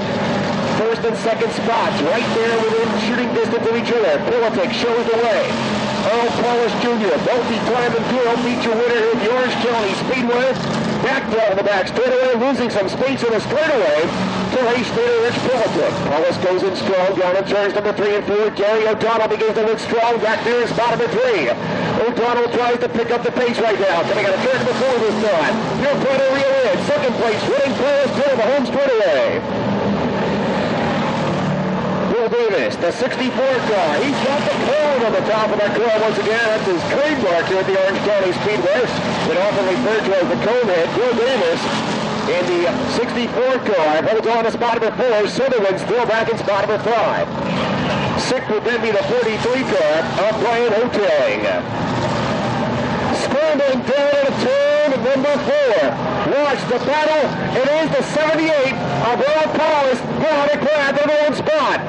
First and second spots right there within shooting distance of each other. Politic shows the way. Earl Paulus Jr., multi-time Enduro feature winner in the Orange County Speedway. Back down the back straightaway, losing some space in the straightaway to race leader Rich Politic. Paulus goes in strong down in turns number 3 and 4. Gary O'Donnell begins to look strong back there in spot number 3. O'Donnell tries to pick up the pace right now, coming out of turn number 4 this time. He'll try to reel in. Second place, winning Paulus to the home straightaway. Bill Davis, the 64 car. He's got the cone on the top of that car once again. That's his trademark here at the Orange County Speedway. Been often referred to as the cone head. Bill Davis in the 64 car holds on to spot number 4. Sutherland still back in spot number 5. Sixth would then be the 43 car of Brian O'Taylor. Scrambling down to turn number 4. Watch the battle. It is the 78 of Earl Paulus down to grab the number 1 spot.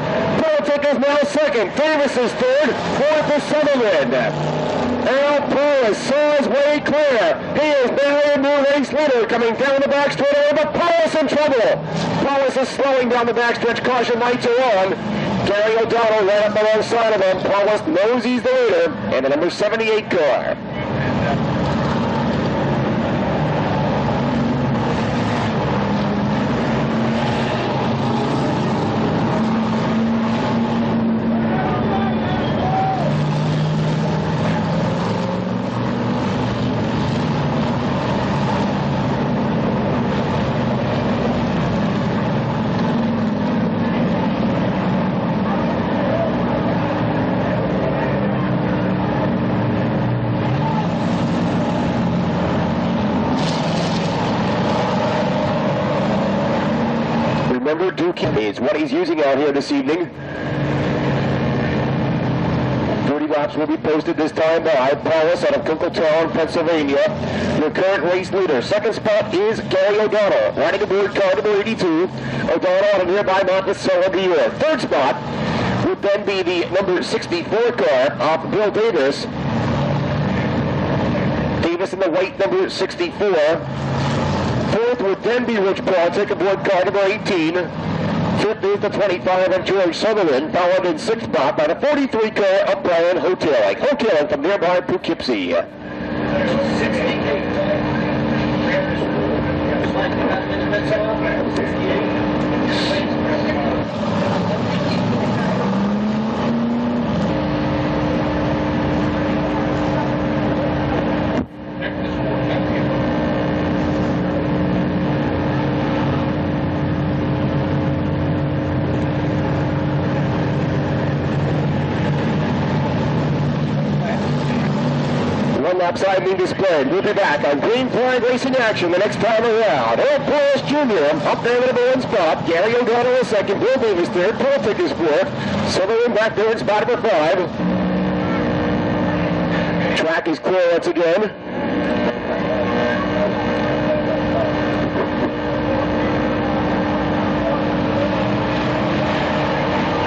Politic is now second. Davis is third. Fourth is Sutherland. Earl Paulus saw his way clear. He is now a new race leader coming down the back straightaway, but Paulus in trouble. Paulus is slowing down the backstretch. Caution lights are on. Gary O'Donnell right up alongside of him. Paulus knows he's the leader in the number 78 car. Remember, Duke is what he's using out here this evening. 30 laps will be posted this time by Paulus out of Cookletown, Pennsylvania. Your current race leader. Second spot is Gary O'Donnell, riding aboard car number 82. O'Donnell out of nearby Monticello, New York. Third spot would then be the number 64 car of Bill Davis. Davis in the white number 64. Fourth would then be Rich Politic aboard car number 18. Fifth is the 25 of George Sutherland, followed in sixth spot by the 43 car of Brian Hoteling. Hoteling from nearby Poughkeepsie. Side being displayed. We'll be back on green flag racing action the next time around. Earl Paulus Jr. up there in the number one spot. Gary O'Donnell is second. Bill Davis third. Politic is fourth. Sutherland back there in spot number 5. Track is clear once again.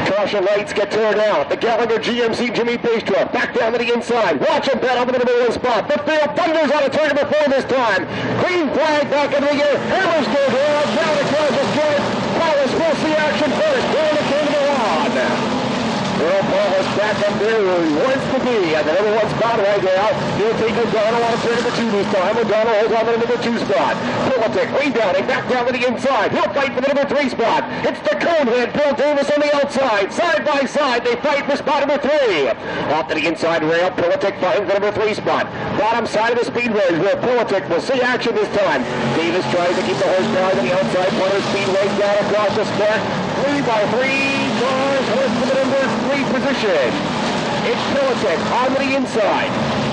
Caution lights get turned out. The Gallagher GMC Jimmy Pace truck back down to the inside. Watch him bet up in the number one spot. The field thunders on a turn number 4 this time. Green flag back into the air. Hammers go down across the straight. Paulus will see action first. Down the turn of the rod. Earl Paulus back up there where he wants to be at the number 1 spot right now. He'll take O'Donnell on a turn number 2 this time. O'Donnell holds on to the number 2 spot. Politic rebounding back down to the inside. He'll fight for the number 3 spot. It's the conehead Bill Davis on the outside. Side by side, they fight for spot number 3. Off to the inside rail, Politic fighting for the number 3 spot. Bottom side of the Speedway where Politic will see action this time. Davis tries to keep the horsepower to the outside corner. Speedway down across the spot. 3 by 3 cars horse to the number 3 position. It's Politic on the inside.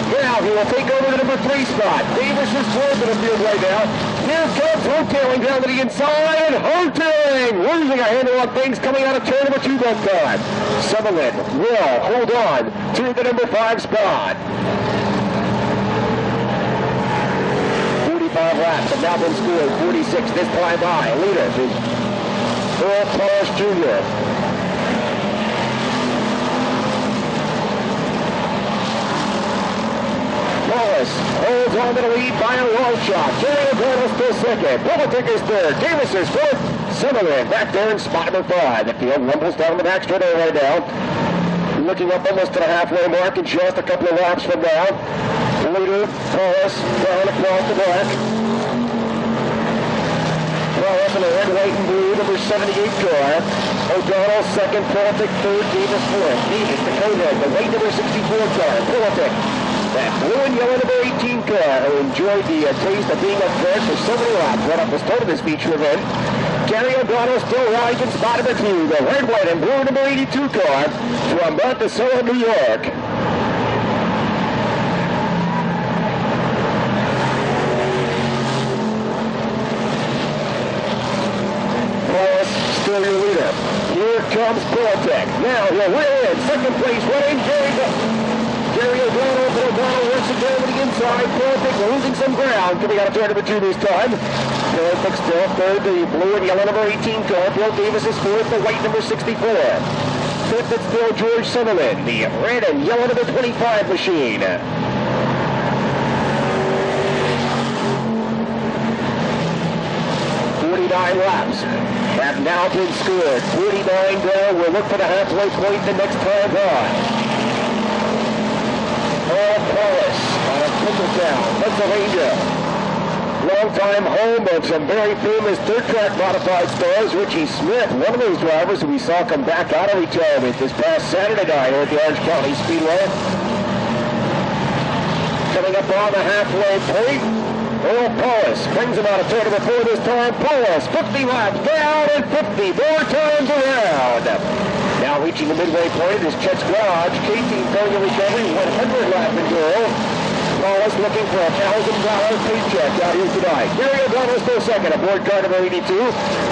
Now he will take over the number 3 spot. Davis is towards the field right now. Here comes Hoteling down to the inside. Hoteling losing a handle on things coming out of turn number 2 that time. Sutherland will hold on to the number 5 spot. 45 laps have now been scored. 46 this time by. Leader is Earl Paulus Jr. Paulus holds on to the lead by a long shot. Jerry O'Donnell still second. Politic is third. Davis is fourth. Sutherland back there in spot number 5. The field rumbles down the back straight right now. Looking up almost to the halfway mark and just a couple of laps from now. Leader, Paulus, down across the back. Paulus in the red, white, and blue, number 78 car. O'Donnell second, Politic third, Davis fourth. Davis, the conehead, the white number 64 car. Politic, that blue and yellow number 18 car who enjoyed the taste of being up front for so many laps right up the start of this feature event. Gary O'Donnell still rides in spot number 2, the red, white, and blue number 82 car from Monticello, New York. Paulus still your leader. Here comes Politic. Now he'll wheel in. Second place running, Gary O'Donnell. O'Donnell works it down to the inside. Politic losing some ground. Coming out of turn number 2 this time. Politic still third. The blue and yellow number 18 car. Bill Davis is fourth. The white number 64. Fifth, it's still George Sutherland. The red and yellow number 25 machine. 49 laps have now been scored. 49 down. We'll look for the halfway point the next time on. Earl Paulus out of Tinseltown, Pennsylvania. Longtime home of some very famous dirt track modified stars. Richie Smith, one of those drivers who we saw come back out of retirement this past Saturday night here at the Orange County Speedway. Coming up on the halfway point, Earl Paulus brings him out of turn number 4 this time. Paulus, 50 laps down and 50 more times around. Now reaching the midway point is Chet's Garage. K-Team Failure Recovery, 100-lap Enduro. Paulus looking for a $1,000 paycheck out here tonight. Gary O'Donnell still second aboard car number 82.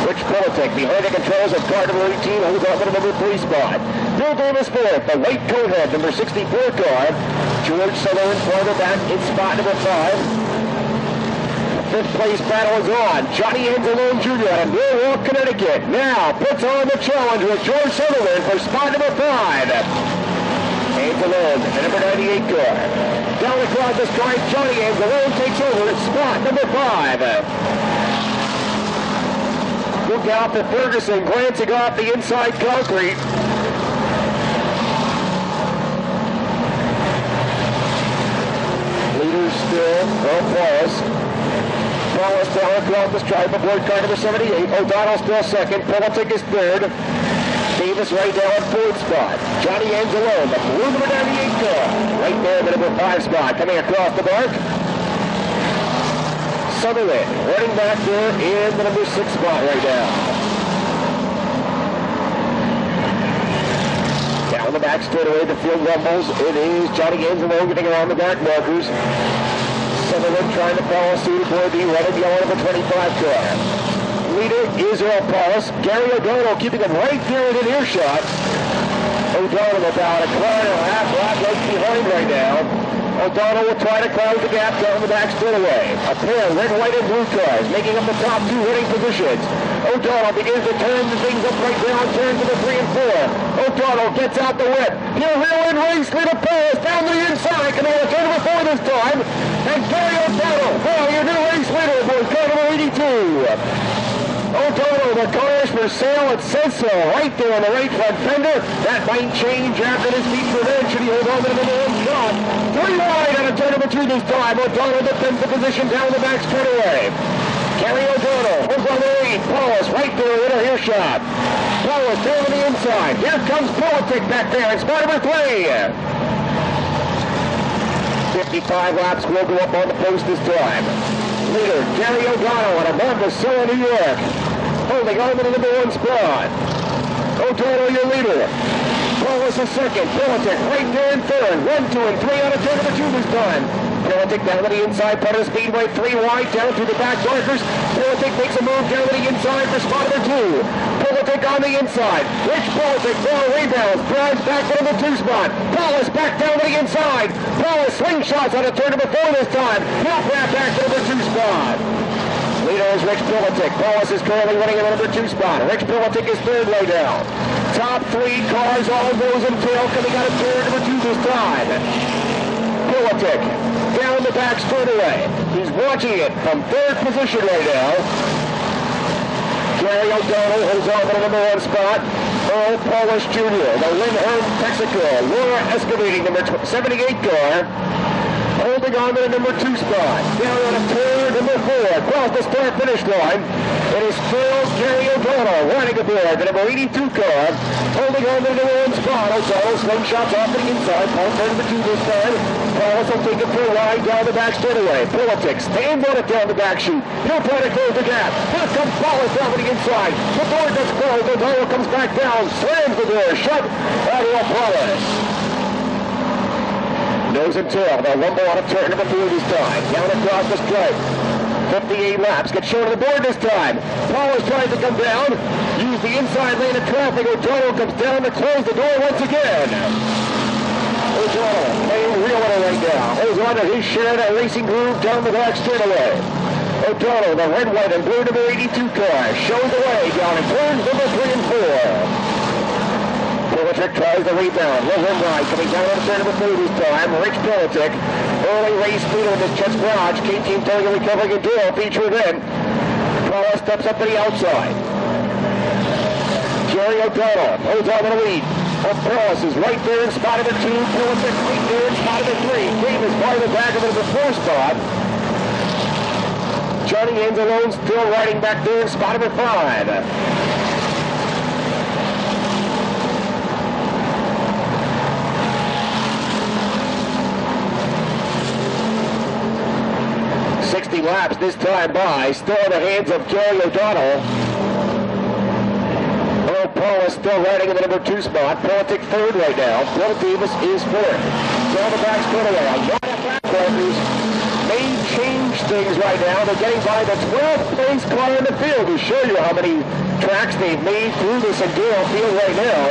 Rich Politic behind the controls of car number 18 holds on to the number 3 spot. Bill Davis fourth, the white conehead number 64 car. George Sutherland farther back in spot number 5. Fifth place battle is on. Johnny Angelone Jr. out of Norwalk, Connecticut. Now puts on the challenge with George Sutherland for spot number 5. Angelone, the number 98 car. Down across the stripe, Johnny Angelone takes over at spot number 5. Look out for Ferguson glancing off the inside concrete. Leaders still, Paulus. Paulus down across the stripe aboard car number 78. O'Donnell still second. Politic is third. Davis right down on fourth spot. Johnny Angelo, the blue number 98 car. Right there in the number 5 spot. Coming across the mark. Sutherland running back there in the number 6 spot right now. Down the back straightaway, the field rumbles. It is Johnny Angelo getting around the back markers. Sutherland trying to follow suit for the red and yellow number 25 car. Leader is Earl Paulus. Gary O'Donnell keeping him right there in earshot. O'Donnell about a car and a half lap right behind right now. O'Donnell will try to close the gap down the back straightaway. A pair of red, white, and blue cars making up the top 2 winning positions. O'Donnell begins to turn the things upside down, turn to the 3 and 4. O'Donnell gets out the whip. He'll reel in race, leader Paulus down to the inside. Coming on the turn number 4 this time. And Gary O'Donnell, well, your new race leader aboard car number 82. O'Donnell, the cars for sale, it says so, right there on the right front fender. That might change after this deep revenge. Should he hold on to the number 1 shot? 3 wide on a turn number 2 this time. O'Donnell defends the position down the back straightaway. Gary O'Donnell holds on the lead. Paulus right there in a earshot. Paulus down on the inside. Here comes Politic back there in spot number 3. 55 laps will go up on the post this time. Leader Gary O'Donnell and above the Soul New York, holding on to the number 1 spot. O'Donnell your leader. Paulus is second. Politic right there in third. 1, 2, and 3 on a turn number 2 this time. Politic down to the inside part of the Speedway, 3 wide down through the back markers. Politic makes a move down to the inside for spot number 2. Politic on the inside. Rich Politic, ball rebounds, drives back to the 2 spot. Paulus back down to the inside. Paulus slingshots on a turn number 4 this time. He'll grab back to the 2 spot. Leader is Rich Politic. Paulus is currently running in the number 2 spot. Rich Politic is third way down. Top 3 cars, all nose and tail, coming out of turn number 2 this time. Politic down the back straightaway. He's watching it from third position right now. Gary O'Donnell holds on to the number 1 spot. Earl Paulus Jr., the Lindholm Texaco, Laura excavating number 78 car. Holding on to the number 2 spot. Down on a turn number 4. Across the start-finish line. It is still Gary O'Donnell running aboard the number 82 car. Holding on to the number 1 spot. O'Donnell slingshots off to the inside. Paul turn number 2 this time. Paulus will take it for a ride down the back straightaway. Politic stands on it down the back chute. He'll try to close the gap. Here comes Paulus down to the inside. The door gets closed. O'Donnell comes back down. Slams the door shut. Admiral Paulus. Nose and tail, they'll rumble on a turn number 4 this time. Down across the stripe. 58 laps, get shown to the board this time. Paulus tries to come down. Use the inside lane of traffic. O'Donnell comes down to close the door once again. O'Donnell, playing real on it right now. Holds on to his share of that racing groove down the back straightaway. O'Donnell, the red, white, and blue number 82 car, shows the way down in turns number 3 and 4. Politic tries the rebound. Low rim right, coming down on the turn number 3 this time. Rich Politic, early race leader in this Chet's Garage. K-Team Towing and Recovering Enduro featured in. Paulus steps up to the outside. Gary O'Donnell holds on to the lead. Paulus is right there in spot number 2. Politic right there in spot number 3. Davis part of the back of the 4 spot. Johnny Angelo still riding back there in spot number 5. 60 laps this time by, still in the hands of Gary O'Donnell. Earl Paulus still riding in the number 2 spot. Politic third right now. Bill Davis is fourth. Down the back straightaway. A lot of back markers may change things right now. They're getting by the 12th place car in the field to show you how many tracks they've made through this Enduro field right now.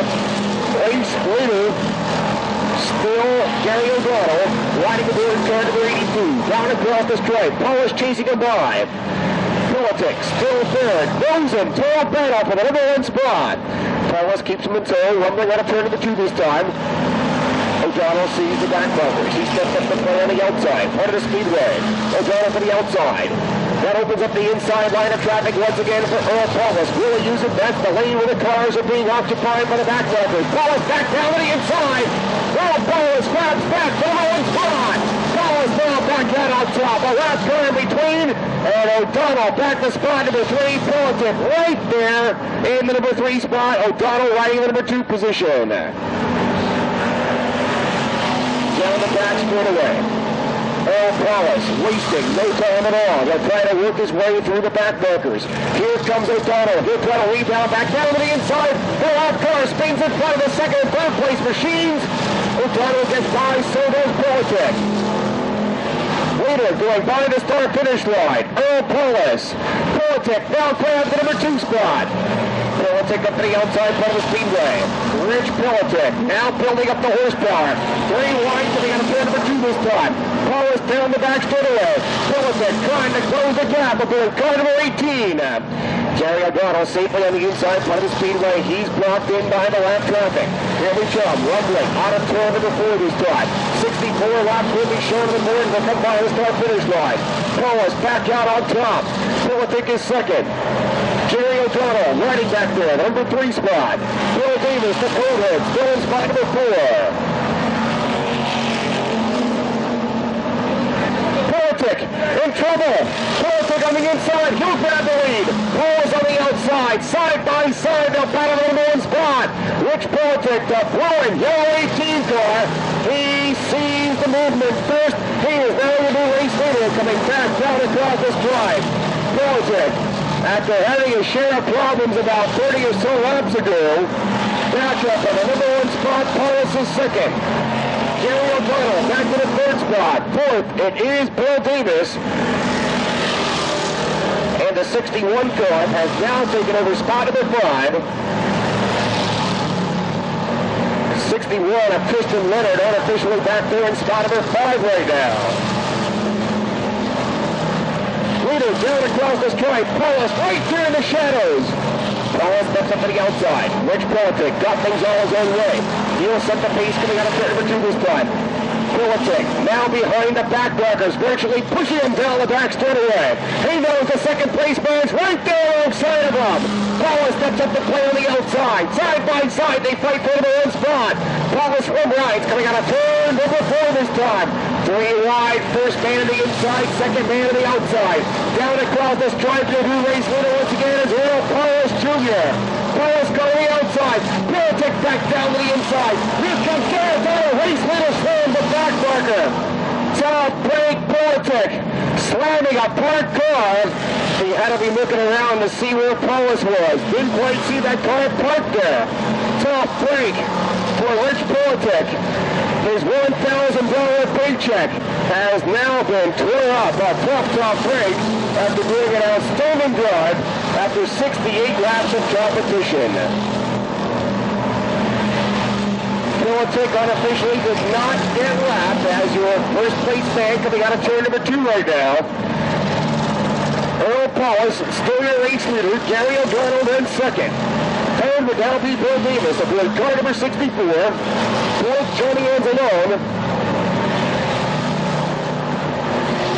Race leader still Gary O'Donnell, riding aboard car number 82, down across the stripe. Paulus chasing him by. Politic still third, nose and tail battle for the number 1 spot. Paulus keeps him in tow, rumbling on a turn number 2 this time. O'Donnell sees the back bumpers. He steps up the play on the outside, part of the Speedway. O'Donnell to the outside. That opens up the inside line of traffic once again for Earl Paulus. Will he use it? That's the lane where the cars are being occupied by the backworkers. Paulus back down to the inside. Earl Paulus grabs back for the one spot. Paulus now back out on top. A lap car in between. And O'Donnell back to spot number 3. Politic right there in the number 3 spot. O'Donnell riding the number 2 position. Down the back straight away. Earl Paulus wasting no time at all. They're trying to work his way through the backmarkers. Here comes O'Donnell. He'll try to rebound back down to the inside. The lap car spins in front of the second and third place machines. O'Donnell gets by, so does Politic. Leader going by the start finish line. Earl Paulus. Politic now grabs the number 2 spot. Politic up to the outside part of the Speedway. Rich Politic now building up the horsepower. 3 wide coming out of turn number 2 this time. Paulus down the back straightaway. Politic trying to close the gap aboard car number 18. Jerry O'Donnell safely on the inside part of the Speedway. He's blocked in by the lap traffic. Here we come, rumbling out of turn number 4 this time. 64 laps will be shown in the morning to come by the start finish line. Paulus back out on top. Politic is second. Jerry O'Donnell riding back there, number 3 spot. Bill Davis, the coathead, still in spot number 4. Politic in trouble. Politic on the inside. He'll grab the lead. Paulus on the outside. Side by side, they'll battle for the 1 spot. Rich Politic, the blowing yellow 18 car. He sees the movement first. He is now the new race leader coming back down across this drive. Politic, after having a share of problems about 30 or so laps ago, back up on the number 1 spot. Paulus is second. Jerry O'Donnell back to the 3rd spot. 4th, it is Bill Davis. And the 61 car has now taken over spot number 5. 61 of Tristan Leonard unofficially back there in spot number 5 right now. Leader down across the stripe. Paulus right there in the shadows. Paulus steps up to the outside. Rich Politic got things all his own way. He'll set the pace coming out of turn number 2 this time. Politic now behind the backmarkers, virtually pushing him down the back straightaway. He knows the second place man's right there alongside of him. Paulus steps up to play on the outside. Side by side, they fight for the 1 spot. Paulus from right, coming out of turn number 4 this time. 3 wide, first man to the inside, second man to the outside. Down across the stripe, the new race leader once again is Earl Paulus Jr. Paulus going to the outside. Politic back down to the inside. Here comes Jerry O'Donnell, race leader slam the back marker. Top brake Politic slamming a parked car. He had to be looking around to see where Paulus was. Didn't quite see that car parked there. Top brake for Rich Politic. His $1,000 paycheck has now been tore up a top break after doing an outstanding drive after 68 laps of competition. Politic unofficially does not get lapped as your first place man coming out of turn number 2 right now. Earl Paulus, still your race leader. Jerry O'Donnell then second. Third would now be Bill Davis aboard car number 64. Fourth, Johnny Anzalone.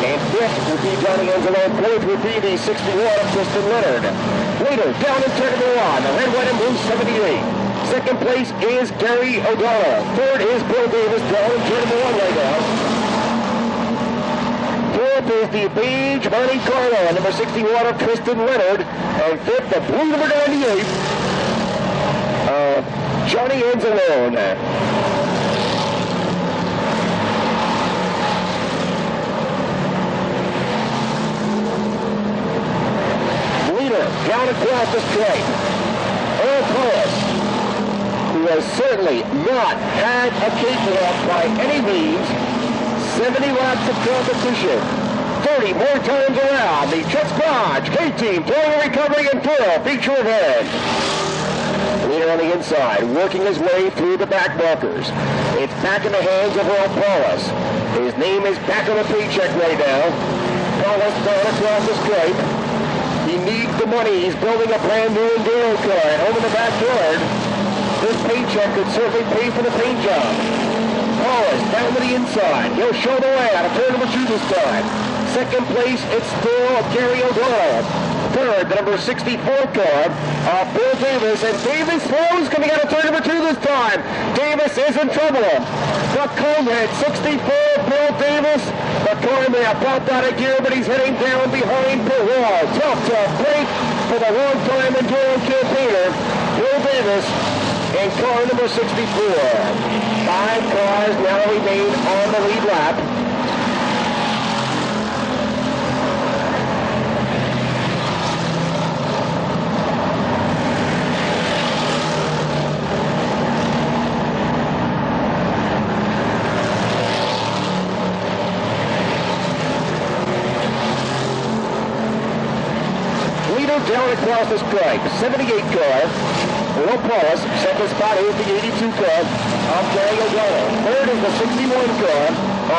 And 5th would be Johnny Anzalone. 4th would be the 61 of Tristan Leonard. Later, down in turn number 1, the red, white, and blue 78. Second place is Gary O'Donnell. 3rd is Bill Davis, down in turn number 1 right now. 4th is the beige Monte Carlo, number 61 of Tristan Leonard. And 5th, the blue number 98. Johnny Anzalone. Leader down across the straight. Earl Paulus, who has certainly not had a cakewalk by any means. 70 laps of competition. 30 more times around the Chet Garage K-Team Towing Recovery and Thrill feature event. Leader on the inside, working his way through the back markers. It's back in the hands of Earl Paulus. His name is back on the paycheck right now. Paulus down across the stripe. He needs the money. He's building a brand new Enduro car at home in the backyard. This paycheck could certainly pay for the paint job. Paulus down to the inside. He'll show the way out of turn number 2 this time. Second place, it's still Gary O'Donnell. Third, the number 64 car, Bill Davis, and Davis slows coming out of turn number 2 this time. Davis is in trouble. The Coleman, 64, Bill Davis. The car may have popped out of gear, but he's heading down behind the wall. Tough break for the long-time Enduro campaigner, Bill Davis, in car number 64. 5 cars now remain on the lead lap. Down across the stripe, 78 car, Will Paulus. Second spot is the 82 car of Gary O'Donnell. Third is the 61 car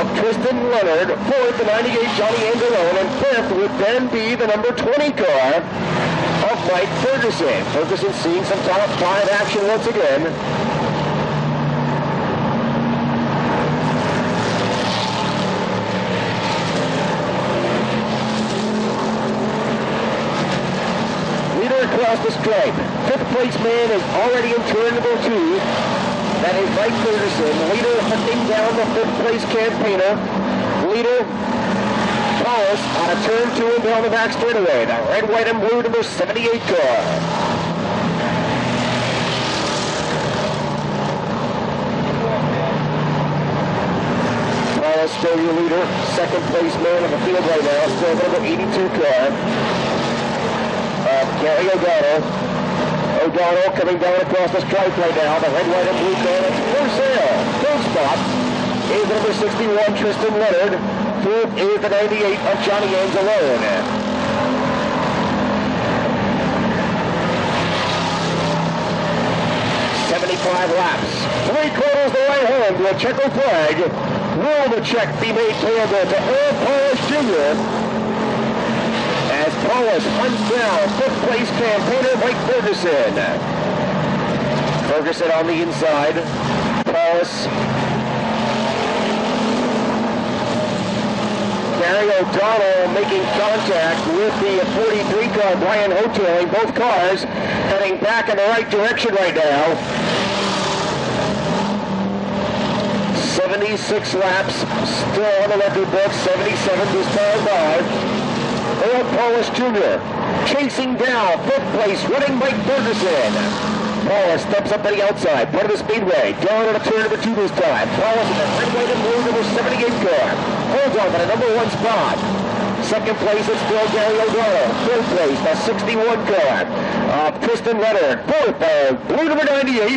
of Tristan Leonard. Fourth, the 98 Johnny Angelone. And fifth would then be the number 20 car of Mike Ferguson. Ferguson seeing some top 5 action once again. Across the stripe. Fifth place man is already in turn number 2. That is Mike Ferguson. Leader hunting down the 5th place campaigner. Leader Paulus on a turn 2 and down the back straightaway. The red, white, and blue number 78 car. Paulus still your leader. Second place man on the field right now. Still number 82 car. Gary O'Donnell. O'Donnell coming down across the stripe right now. The red, white, and blue car is for sale. Third spot is number 61, Tristan Leonard. Fourth is the 98 of Johnny Angelone. 75 laps. 3 quarters the way home to a checkered flag. Will the check be made payable to Earl Paulus Jr. as Paulus hunts down 5th place campaigner Mike Ferguson. Ferguson on the inside. Paulus. Gary O'Donnell making contact with the 43 car, Brian Hoteling. Both cars heading back in the right direction right now. 76 laps still on the record book. 77 this time by. Earl Paulus Jr. chasing down 5th place, running Mike Ferguson. Paulus steps up to the outside, part of the Speedway, down on a turn number 2 this time. Paulus in the red, white, and blue number 78 car. Holds on for the number 1 spot. Second place is still Gary O'Donnell. Third place, the 61 car of Tristan Leonard. Fourth, blue number 98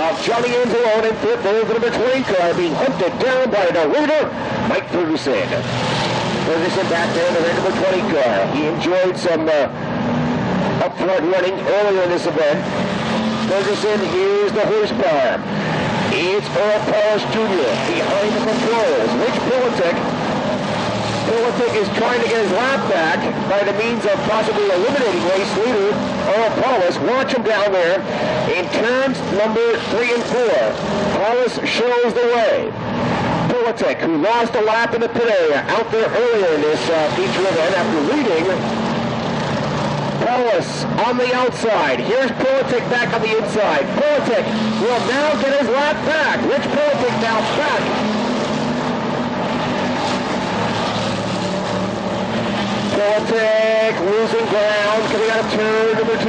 of Johnny Angelone. And fifth is the number 20 car being hunted down by the leader, Mike Ferguson. Ferguson back there in the red number 20 car. He enjoyed some upfront running earlier in this event. Ferguson, here's the horsepower. It's Earl Paulus Jr. behind the controls. Rich Politic is trying to get his lap back by the means of possibly eliminating race leader Earl Paulus. Watch him down there in turns number 3 and 4. Paulus shows the way. Politic, who lost a lap in the pit area out there earlier in this feature event after leading. Paulus on the outside. Here's Politic back on the inside. Politic will now get his lap back. Rich Politic now back. Politic losing ground, coming out of turn number 2.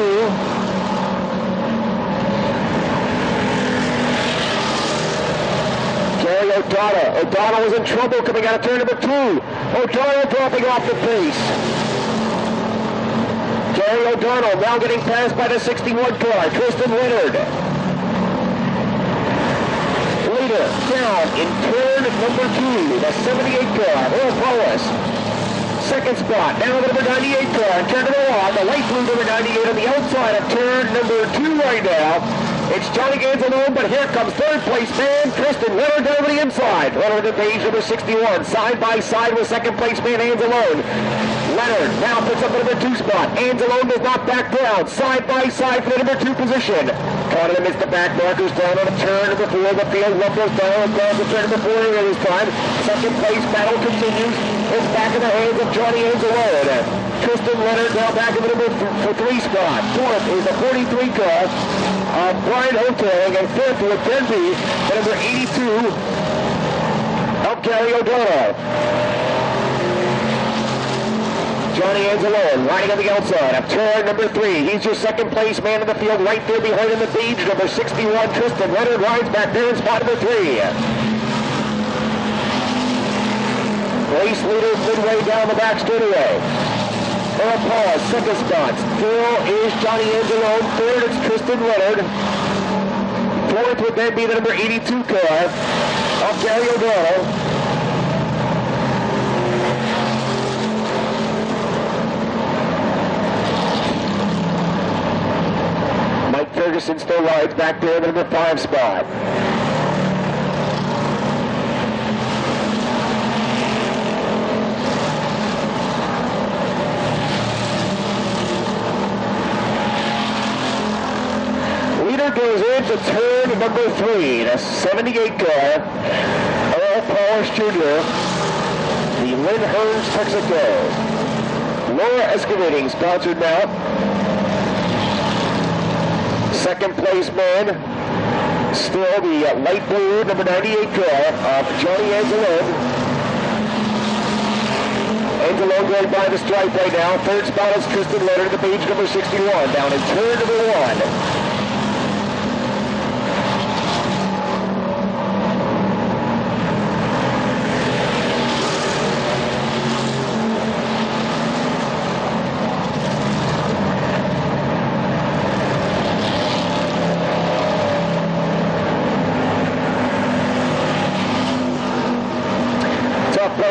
Gary O'Donnell. O'Donnell was in trouble coming out of turn number 2. O'Donnell dropping off the pace. Gary O'Donnell now getting passed by the 61 car, Tristan Leonard. Leader down in turn number 2, the 78 car, Earl Paulus. Second spot, now the number 98 car, in turn number 1, the light blue number 98 on the outside of turn number 2 right now. It's Johnny Angelone, but here comes third place man, Tristan Leonard down to the inside. Leonard at page number 61, side by side with second place man Angelone. Leonard Now picks up the number 2 spot. Anzalone does not back down. Side by side for the number 2 position. Caught in the midst of back markers down on a turn number 4. The field left goes down across the turn number 4 area this time. Second place battle continues. It's back in the hands of Johnny Anzalone. Tristan Leonard now back in the number 3 spot. Fourth is the 43 car of Brian Hoteling, and fifth would then be the number 82 of Gary O'Donnell. Johnny Anzalone riding on the outside of turn number 3. He's your second place man in the field right there behind him. The beach number 61 Tristan Leonard rides back there in spot number 3. Race leader midway down the back straightaway. Earl Paul, second spot. Still is Johnny Anzalone. Third is Tristan Leonard. Fourth would then be the number 82 car of Gary O'Donnell. Mike Ferguson still rides back there in the number 5 spot. Goes into turn number 3, the 78 car, Earl Powers Jr., the Lynn Hearns Texaco. Laura Excavating sponsored now. Second place man, still the light blue number 98 car of Johnny Anzalone. Anzalone going by the stripe right now. Third spot is Tristan Leonard, the page number 61, down in turn number 1.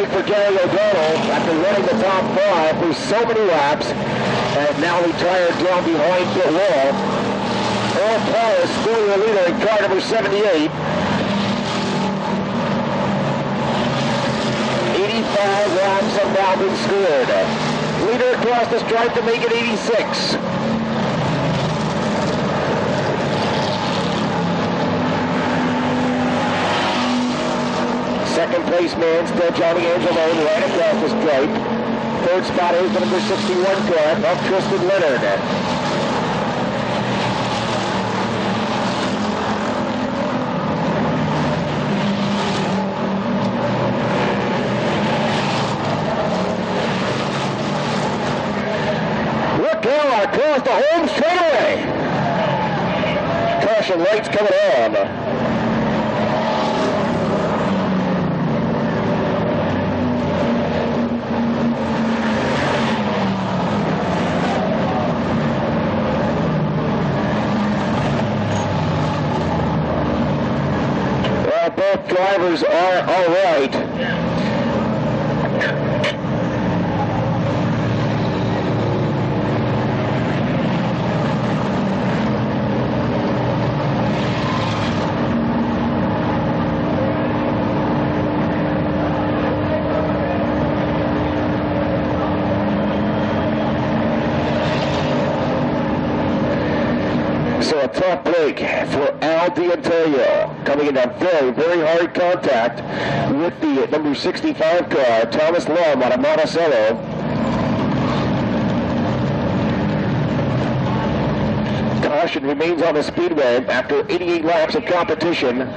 For Gary O'Donnell, after running the top 5 for so many laps, and now retired down behind pit wall. Earl Paul is still the leader in car number 78. 85 laps have now been scored. Leader across the stripe to make it 86. Second place man, still Johnny Anzalone, right across the stripe. Third spot is the number 61 car of Tristan Leonard. Look out, across the home straightaway. Caution lights coming on. Both drivers are all right. So a tough break for Al D'Antonio, coming into very, very hard contact with the number 65 car, Thomas Lum out of Monticello. Caution remains on the speedway after 88 laps of competition.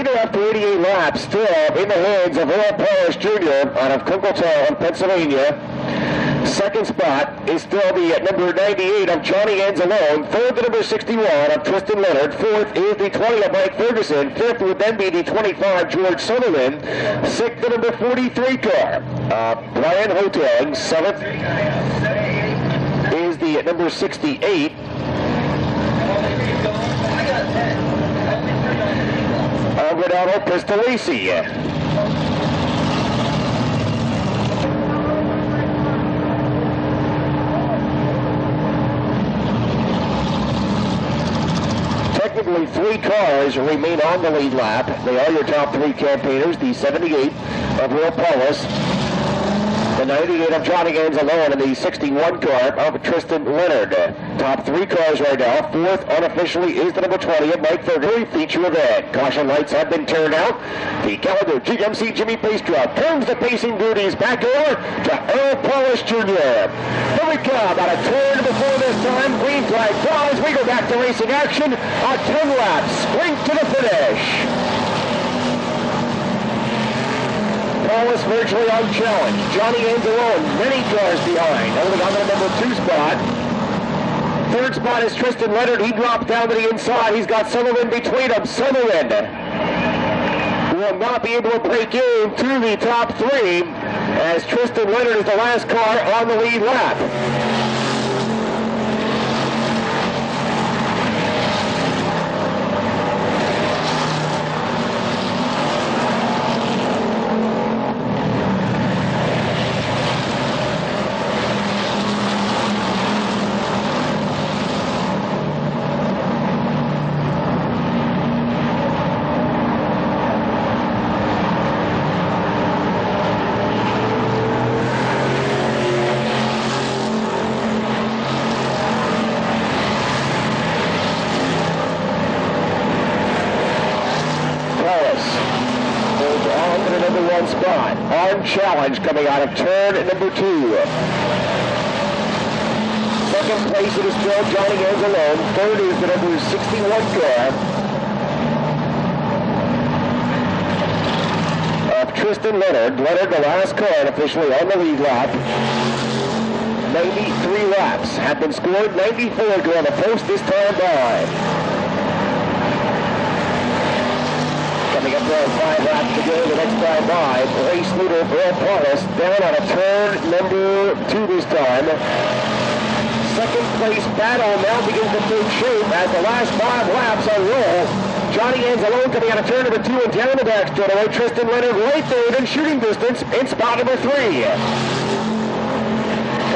After 88 laps, still in the hands of Earl Powers Jr. out of Kunkeltown, Pennsylvania. Second spot is still the number 98 of Johnny Anzalone. Third, the number 61 of Tristan Leonard. Fourth is the 20 of Mike Ferguson. Fifth would then be the 25 George Sutherland. Sixth, the number 43 car, Brian Hoteling. Seventh is the number 68. Alvarado Pistolesi. Only 3 cars remain on the lead lap. They are your top 3 campaigners, the 78 of Will Paulus, the 98 of Johnny Anzalone, and the 61 car of Tristan Leonard. Top 3 cars right now. 4th unofficially is the number 20 of Mike Thurgood, feature event. Caution lights have been turned out. The Gallagher GMC Jimmy Pace truck turns the pacing duties back over to Earl Paulus Jr. Here we come out of turn before this time. Green flag flies. We go back to racing action. 10 laps. Sprint to the finish. Paulus virtually unchallenged. Johnny Anzalone, many cars behind, holding on to the number 2 spot. 3rd spot is Tristan Leonard. He dropped down to the inside. He's got Sutherland between them. Sutherland will not be able to break into the top 3 as Tristan Leonard is the last car on the lead lap. Challenge coming out of turn number 2. 2nd place it is still Johnny Anzalone. 3rd is the number 61 car of Tristan Leonard. Leonard, the last car, officially on the lead lap. 93 laps have been scored. 94 go on the post this time by. Coming up there, 5 laps to go the next time by. Race leader Earl Paulus down on a turn number 2 this time. 2nd place battle now begins to take shape as the last 5 laps unroll. Johnny Anzalone coming out of turn number 2 and down the back straightaway. Tristan Leonard right there within shooting distance in spot number 3.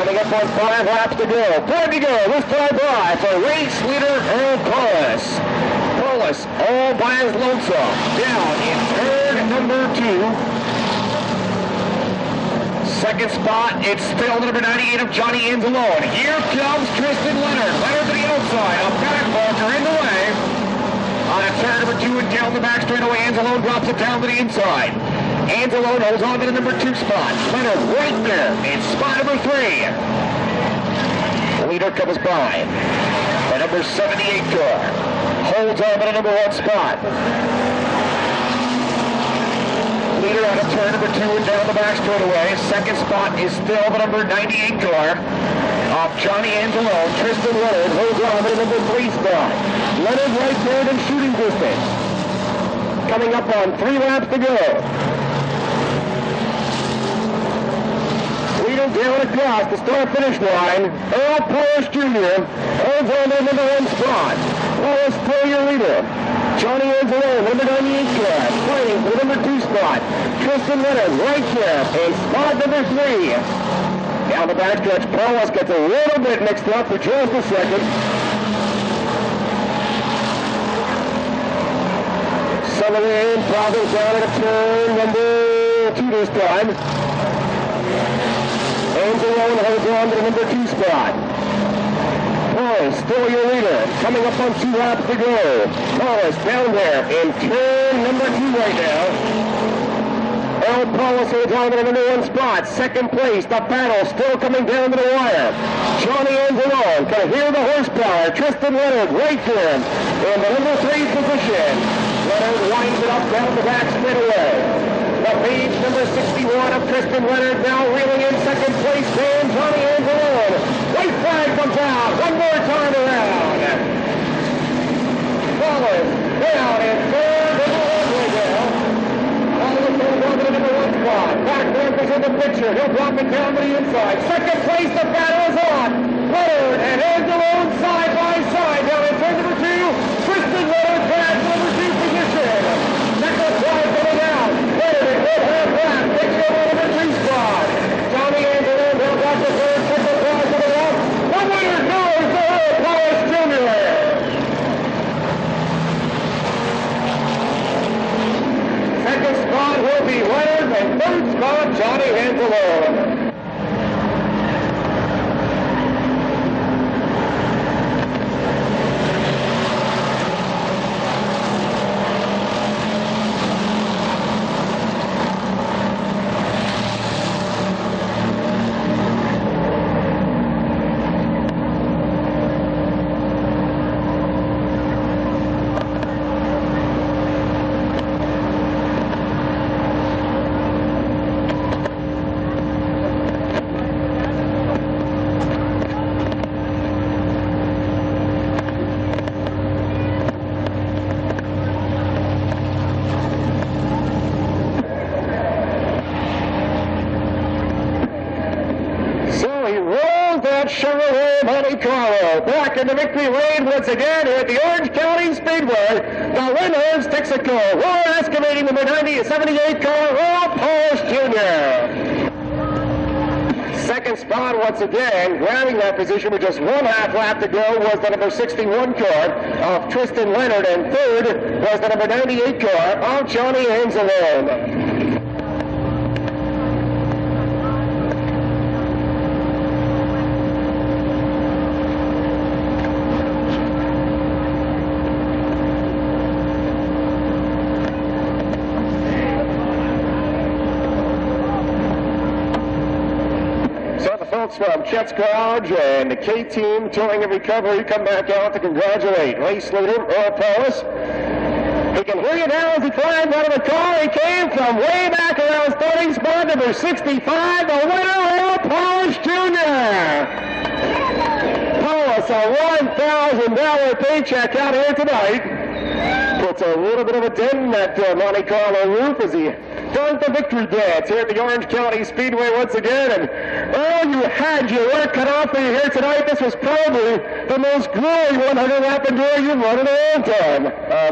Coming up on 5 laps to go. 5 to go this time by for race leader Earl Paulus. Paulus all by his lonesome down in turn number 2. 2nd spot, it's still number 98 of Johnny Anzalone. Here comes Tristan Leonard. Leonard to the outside, a back marker in the way. On a turn number 2 and down the back straightaway, Anzalone drops it down to the inside. Anzalone holds on to the number 2 spot. Leonard right there in spot number 3. Leader comes by. The number 78 car holds on to the number 1 spot. Leader out of turn number 2 and down the back straightaway. 2nd spot is still the number 98 car of Johnny Anzalone. Tristan Leonard holds on to the number 3 spot. Leonard right there in shooting distance. Coming up on 3 laps to go. Leader down across the start-finish line. Earl Paulus Jr. holds on to the number 1 spot. Paulus still your leader. Johnny Anzalone, number 98 car, fighting for the number 2 spot. Tristan Leonard right there in spot number 3. Down the backstretch, Paulus gets a little bit mixed up for just a second. Sutherland problems down at a turn number 2 this time. Anzalone holds on to the number 2 spot. Paulus still your leader. Coming up on 2 laps to go. Paulus down there in turn number 2 right now. Earl Paulus holds on to the number 1 spot. 2nd place, the battle still coming down to the wire. Johnny Anzalone can hear the horsepower. Tristan Leonard right there in the number 3 position. Leonard winds it up down the back straightaway. The page number 61 of Tristan Leonard now reeling in 2nd place. Dan Johnny Anzalone. White flag comes out. One more time around. Paulus down in third number 1 right now. Paulus holds on to the number 1 spot. Back there is in the picture. He'll drop it down to the inside. 2nd place, the battle is on. Leonard and Anzalone side by side. Down in turn number 2. Tristan Leonard back number 2 position. Second flag coming down. Leonard in good half lap. Taking over number 2 spot. Johnny Anzalone down back to third. Second flag to the left. The winner goes to Earl Paulus Jr. Carlo back in the victory lane once again here at the Orange County Speedway. The winner is Texaco. Roller excavating number 78 car, Earl Polish Jr. Second spot once again, grabbing that position with just 1/2 lap to go, was the number 61 car of Tristan Leonard, and third was the number 98 car of Johnny Anzalone. From Chet's Garage and the K-Team Towing and Recovery come back out to congratulate race leader Earl Paulus. He can hear you now as he climbs out of the car. He came from way back around starting spot number 65, the winner, Earl Paulus Jr. Paulus, a $1,000 paycheck out here tonight. Puts a little bit of a dent in that Monte Carlo roof as he does the victory dance here at the Orange County Speedway once again. And oh, you had your work cut out for you here tonight. This was probably the most grueling 100-lap Enduro you've run in a long time.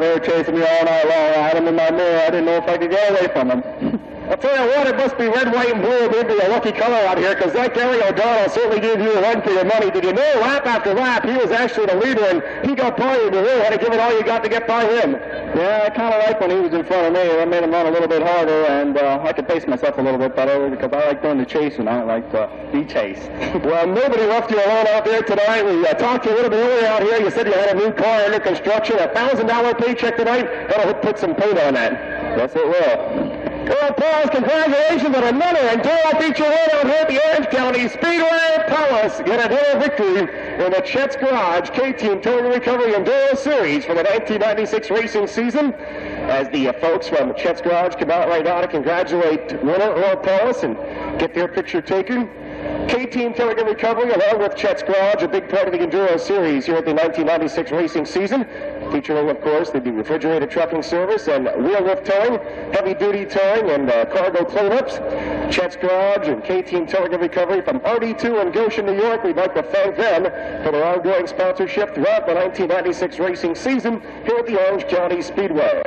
They were chasing me all night long. I had them in my mirror. I didn't know if I could get away from them. I'll tell you what, it must be red, white, and blue. It'd be a lucky color out here, because that Gary O'Donnell certainly gave you a run for your money. Did you know, lap after lap, he was actually the leader, and he got by you. You really had to give it all you got to get by him. Yeah, I kind of like when he was in front of me. That made him run a little bit harder, and I could pace myself a little bit better, because I like doing the chasing. I don't like to be chased. Well, nobody left you alone out there tonight. We talked to you a little bit earlier out here. You said you had a new car under construction, a $1,000 paycheck tonight. That'll put some paint on that. Yes, it will. Earl Paulus, congratulations on another Enduro feature win out here at the Orange County Speedway. Paulus get another victory in the Chet's Garage K-Team Towing and Recovery Enduro Series for the 1996 racing season. As the folks from Chet's Garage come out right now to congratulate winner Earl Paulus and get their picture taken. K-Team Towing and Recovery, along with Chet's Garage, a big part of the Enduro Series here at the 1996 racing season, featuring, of course, the refrigerated trucking service and wheel lift towing, heavy-duty towing, and cargo cleanups. Chet's Garage and K-Team Towing and Recovery from RD2 in Goshen, New York. We'd like to thank them for their ongoing sponsorship throughout the 1996 racing season here at the Orange County Speedway.